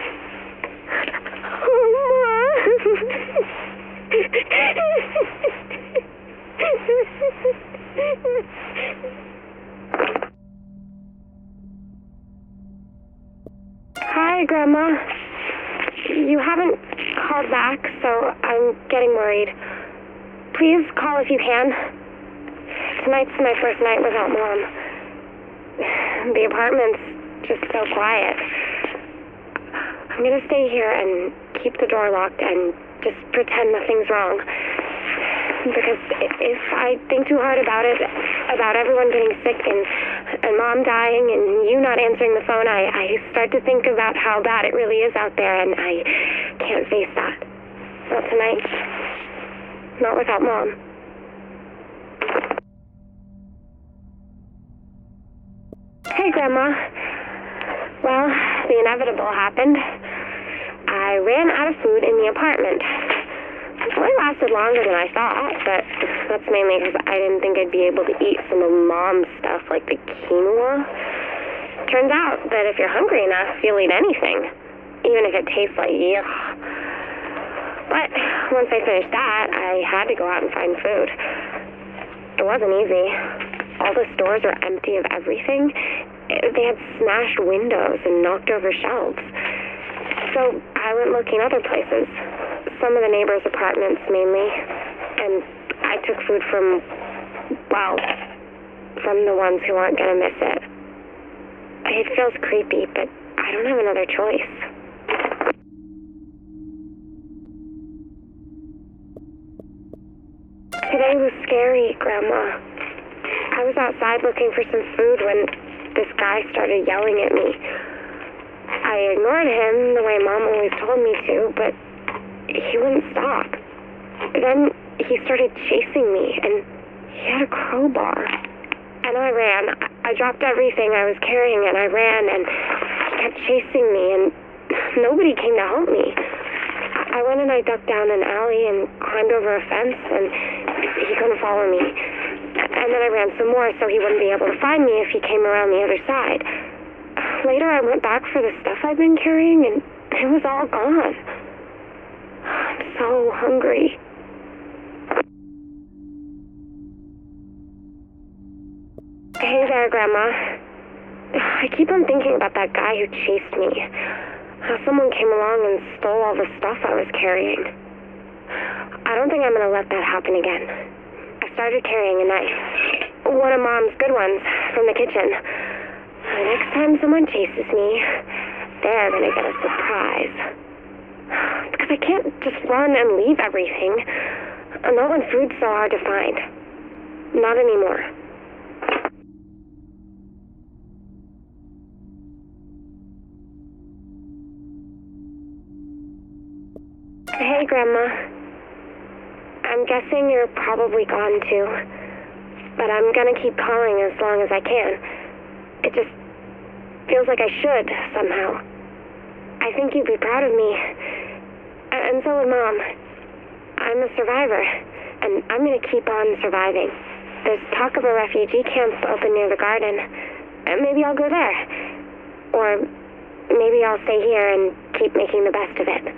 Hi, Grandma. You haven't called back, so I'm getting worried. Please call if you can. Tonight's my first night without Mom. The apartment's just so quiet. I'm gonna stay here and keep the door locked and just pretend nothing's wrong. Because if I think too hard about it, about everyone getting sick and Mom dying and you not answering the phone, I start to think about how bad it really is out there, and I can't face that. Not tonight. Not without Mom. Hey, Grandma. Well, the inevitable happened. I ran out of food in the apartment. It only lasted longer than I thought, but that's mainly because I didn't think I'd be able to eat some of Mom's stuff, like the quinoa. Turns out that if you're hungry enough, you'll eat anything, even if it tastes like yuck. But once I finished that, I had to go out and find food. It wasn't easy. All the stores were empty of everything. They had smashed windows and knocked over shelves. So I went looking other places. Some of the neighbors' apartments, mainly. And I took food from the ones who aren't going to miss it. It feels creepy, but I don't have another choice. Today was scary, Grandma. I was outside looking for some food when this guy started yelling at me. I ignored him the way Mom always told me to, but he wouldn't stop. Then he started chasing me, and he had a crowbar. And I ran. I dropped everything I was carrying, and I ran, and he kept chasing me, and nobody came to help me. I went and I ducked down an alley and climbed over a fence, and he couldn't follow me. And then I ran some more so he wouldn't be able to find me if he came around the other side. Later, I went back for the stuff I'd been carrying, and it was all gone. I'm so hungry. Hey there, Grandma. I keep on thinking about that guy who chased me. How someone came along and stole all the stuff I was carrying. I don't think I'm going to let that happen again. I started carrying a knife. One of Mom's good ones from the kitchen. The next time someone chases me, they're going to get a surprise. Because I can't just run and leave everything. Not when food's so hard to find. Not anymore. Hey, Grandma. I'm guessing you're probably gone too, but I'm gonna keep calling as long as I can. It just feels like I should, somehow. I think you'd be proud of me. And so would Mom. I'm a survivor, and I'm gonna keep on surviving. There's talk of a refugee camp open near the garden. And maybe I'll go there. Or maybe I'll stay here and keep making the best of it.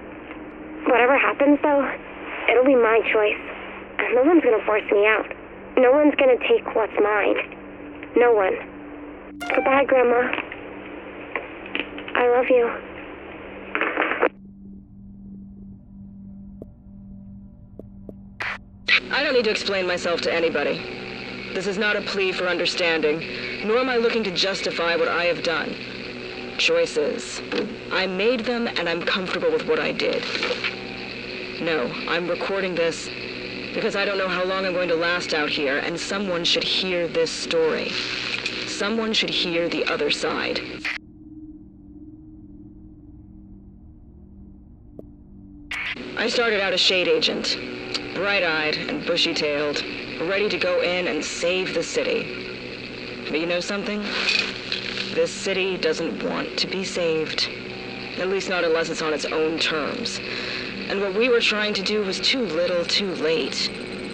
Whatever happens, though, it'll be my choice. And no one's gonna force me out. No one's gonna take what's mine. No one. Goodbye, Grandma. I love you. I don't need to explain myself to anybody. This is not a plea for understanding, nor am I looking to justify what I have done. Choices. I made them, and I'm comfortable with what I did. No, I'm recording this because I don't know how long I'm going to last out here, and someone should hear this story. Someone should hear the other side. I started out a shade agent, bright-eyed and bushy-tailed, ready to go in and save the city. But you know something? This city doesn't want to be saved. At least not unless it's on its own terms. And what we were trying to do was too little, too late.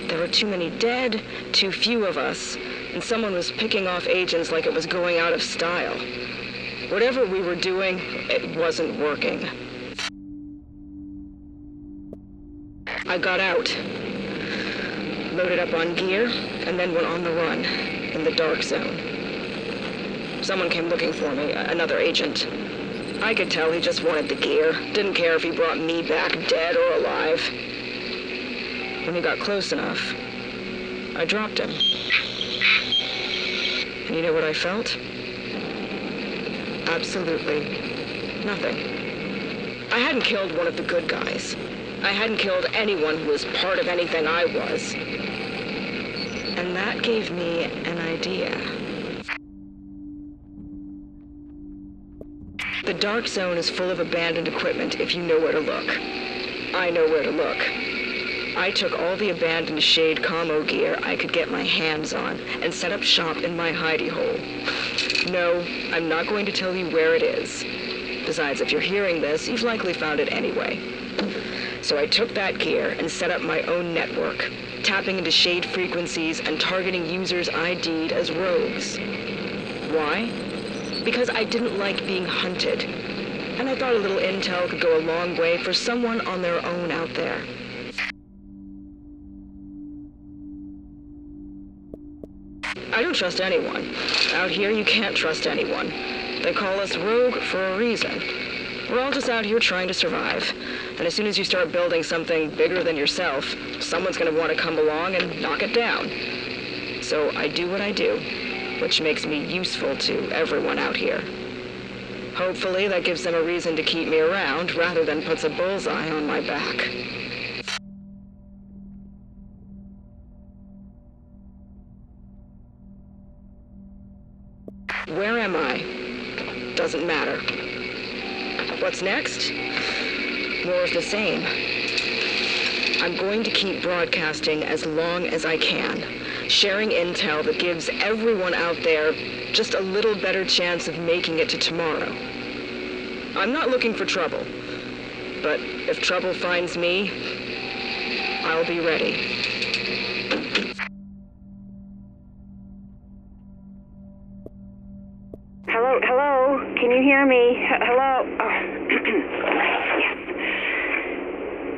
There were too many dead, too few of us, and someone was picking off agents like it was going out of style. Whatever we were doing, it wasn't working. I got out, loaded up on gear, and then went on the run, in the dark zone. Someone came looking for me, another agent. I could tell he just wanted the gear, didn't care if he brought me back dead or alive. When he got close enough, I dropped him. And you know what I felt? Absolutely nothing. I hadn't killed one of the good guys. I hadn't killed anyone who was part of anything I was. And that gave me an idea. The dark zone is full of abandoned equipment if you know where to look. I know where to look. I took all the abandoned Shade commo gear I could get my hands on and set up shop in my hidey hole. No, I'm not going to tell you where it is. Besides, if you're hearing this, you've likely found it anyway. So I took that gear and set up my own network, tapping into Shade frequencies and targeting users ID'd as rogues. Why? Because I didn't like being hunted, and I thought a little intel could go a long way for someone on their own out there. I don't trust anyone. Out here, you can't trust anyone. They call us rogue for a reason. We're all just out here trying to survive. And as soon as you start building something bigger than yourself, someone's gonna want to come along and knock it down. So I do what I do, which makes me useful to everyone out here. Hopefully that gives them a reason to keep me around rather than puts a bullseye on my back. Where am I? Doesn't matter. What's next? More of the same. I'm going to keep broadcasting as long as I can, sharing intel that gives everyone out there just a little better chance of making it to tomorrow. I'm not looking for trouble, but if trouble finds me, I'll be ready. Hello? Can you hear me? Hello? Oh. Yes.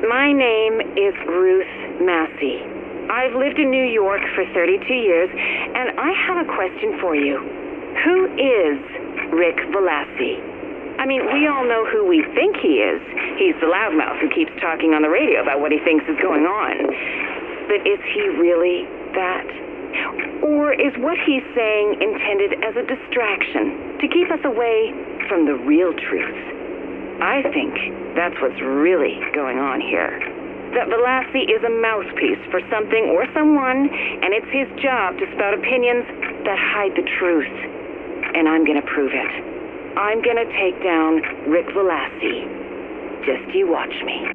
My name is Ruth Massey. I've lived in New York for 32 years, and I have a question for you. Who is Rick Velassi? I mean, we all know who we think he is. He's the loudmouth who keeps talking on the radio about what he thinks is going on. But is he really that? Or is what he's saying intended as a distraction to keep us away from the real truth? I think that's what's really going on here. That Velassi is a mouthpiece for something or someone, and it's his job to spout opinions that hide the truth. And I'm gonna prove it. I'm gonna take down Rick Velassi. Just you watch me.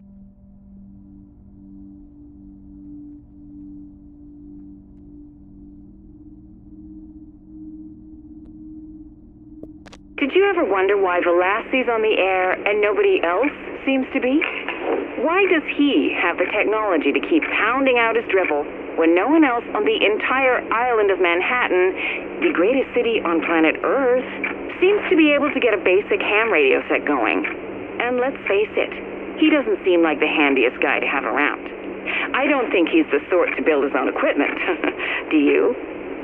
Did you ever wonder why Velassi's on the air and nobody else seems to be? Why does he have the technology to keep pounding out his drivel when no one else on the entire island of Manhattan, the greatest city on planet Earth, seems to be able to get a basic ham radio set going? And let's face it, he doesn't seem like the handiest guy to have around. I don't think he's the sort to build his own equipment. Do you?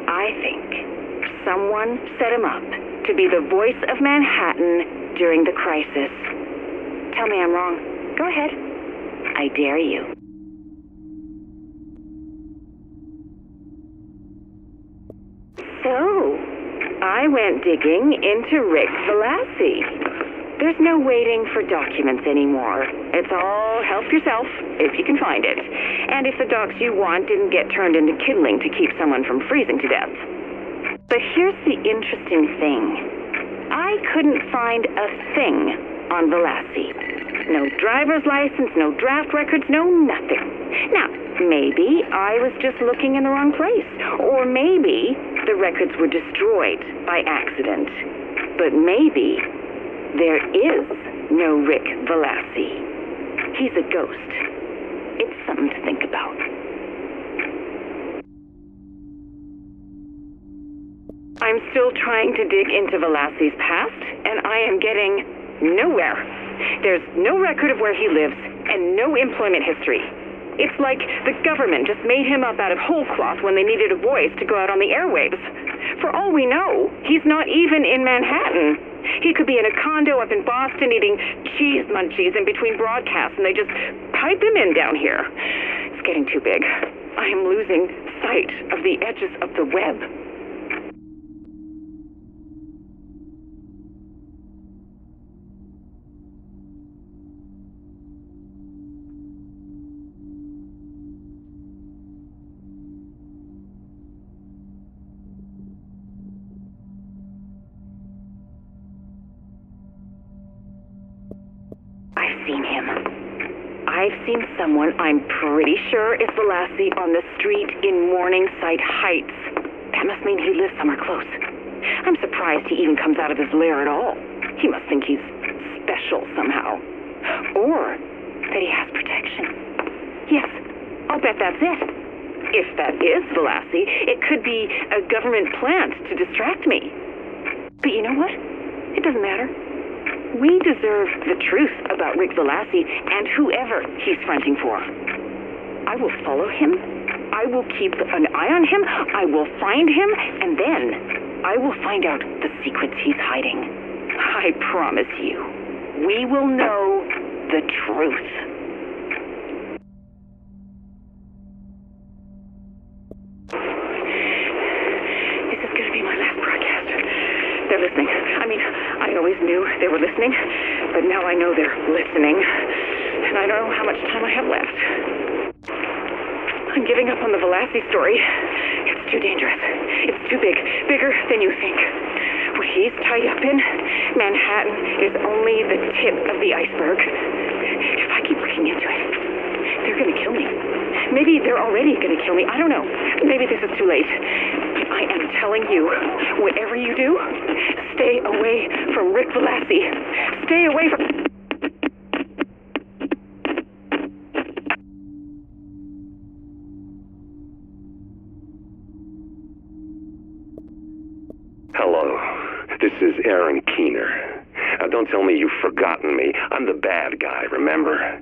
I think someone set him up to be the voice of Manhattan during the crisis. Tell me I'm wrong. Go ahead. I dare you. So, I went digging into Rick Velassi. There's no waiting for documents anymore. It's all help yourself, if you can find it. And if the docs you want didn't get turned into kindling to keep someone from freezing to death. But here's the interesting thing. I couldn't find a thing on Velassi. No driver's license, no draft records, no nothing. Now, maybe I was just looking in the wrong place. Or maybe the records were destroyed by accident. But maybe there is no Rick Velassi. He's a ghost. It's something to think about. I'm still trying to dig into Velassi's past, and I am getting nowhere. There's no record of where he lives, and no employment history. It's like the government just made him up out of whole cloth when they needed a voice to go out on the airwaves. For all we know, he's not even in Manhattan. He could be in a condo up in Boston eating cheese munchies in between broadcasts, and they just pipe him in down here. It's getting too big. I am losing sight of the edges of the web. I've seen someone I'm pretty sure is Velassi on the street in Morningside Heights. That must mean he lives somewhere close. I'm surprised he even comes out of his lair at all. He must think he's special somehow. Or that he has protection. Yes, I'll bet that's it. If that is Velassi, it could be a government plant to distract me. But you know what? It doesn't matter. We deserve the truth about Rick Velassi and whoever he's fronting for. I will follow him. I will keep an eye on him. I will find him. And then I will find out the secrets he's hiding. I promise you, we will know the truth. This is going to be my last broadcast. They're listening. I mean, I always knew they were listening, but now I know they're listening, and I don't know how much time I have left. I'm giving up on the Velassi story. It's too dangerous. It's too big. Bigger than you think. What he's tied up in, Manhattan is only the tip of the iceberg. If I keep looking into it, they're going to kill me. Maybe they're already going to kill me. I don't know. Maybe this is too late. But I am telling you, whatever you do, stay away from Rick Velassi. Stay away from... Hello, this is Aaron Keener. Now, don't tell me you've forgotten me. I'm the bad guy, remember?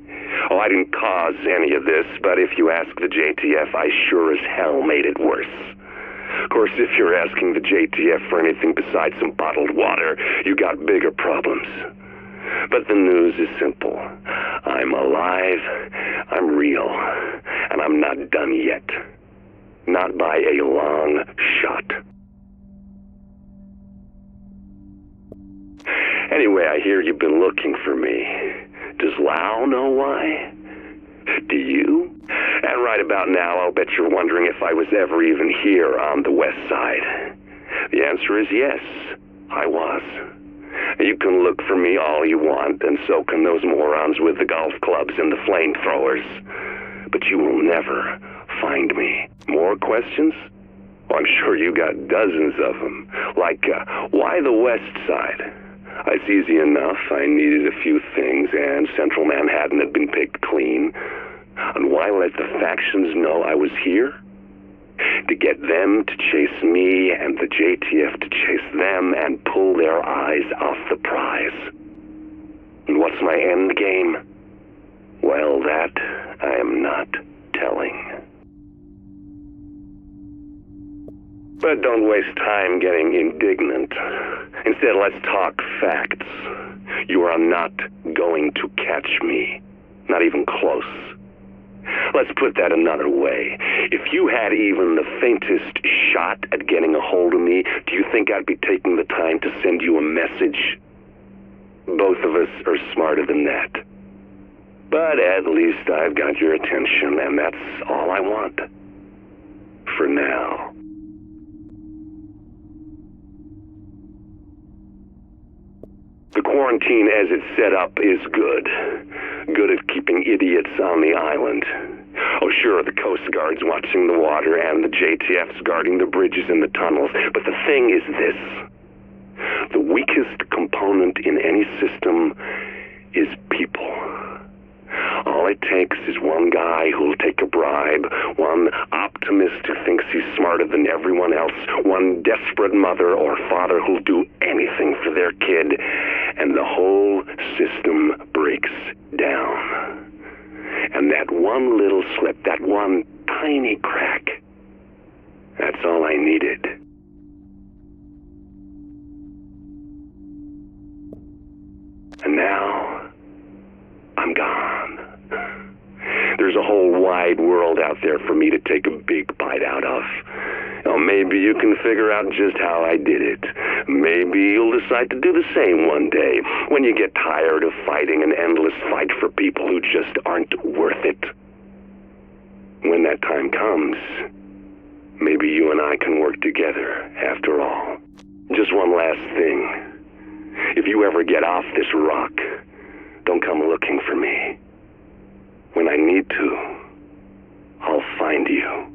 Oh, I didn't cause any of this, but if you ask the JTF, I sure as hell made it worse. Of course, if you're asking the JTF for anything besides some bottled water, you got bigger problems. But the news is simple. I'm alive, I'm real, and I'm not done yet. Not by a long shot. Anyway, I hear you've been looking for me. Does Lau know why? Do you? And right about now, I'll bet you're wondering if I was ever even here on the west side. The answer is yes, I was. You can look for me all you want, and so can those morons with the golf clubs and the flamethrowers. But you will never find me. More questions? Well, I'm sure you got dozens of them. Like, why the West Side? It's easy enough. I needed a few things, and Central Manhattan had been picked clean. And why let the factions know I was here? To get them to chase me and the JTF to chase them and pull their eyes off the prize. And what's my end game? Well, that I am not telling. But don't waste time getting indignant. Instead, let's talk facts. You are not going to catch me. Not even close. Let's put that another way. If you had even the faintest shot at getting a hold of me, do you think I'd be taking the time to send you a message? Both of us are smarter than that. But at least I've got your attention, and that's all I want. For now. The quarantine as it's set up is good. Good at keeping idiots on the island. Oh, sure, the Coast Guard's watching the water and the JTF's guarding the bridges and the tunnels. But the thing is this. The weakest component in any system is people. All it takes is one guy who'll take a bribe, one optimist who thinks he's smarter than everyone else, one desperate mother or father who'll do anything for their kid, and the whole system breaks down. And that one little slip, that one tiny crack, that's all I needed. And now, I'm gone. There's a whole wide world out there for me to take a big bite out of. Now, maybe you can figure out just how I did it. Maybe you'll decide to do the same one day, when you get tired of fighting an endless fight for people who just aren't worth it. When that time comes, maybe you and I can work together, after all. Just one last thing. If you ever get off this rock, don't come looking for me. When I need to, I'll find you.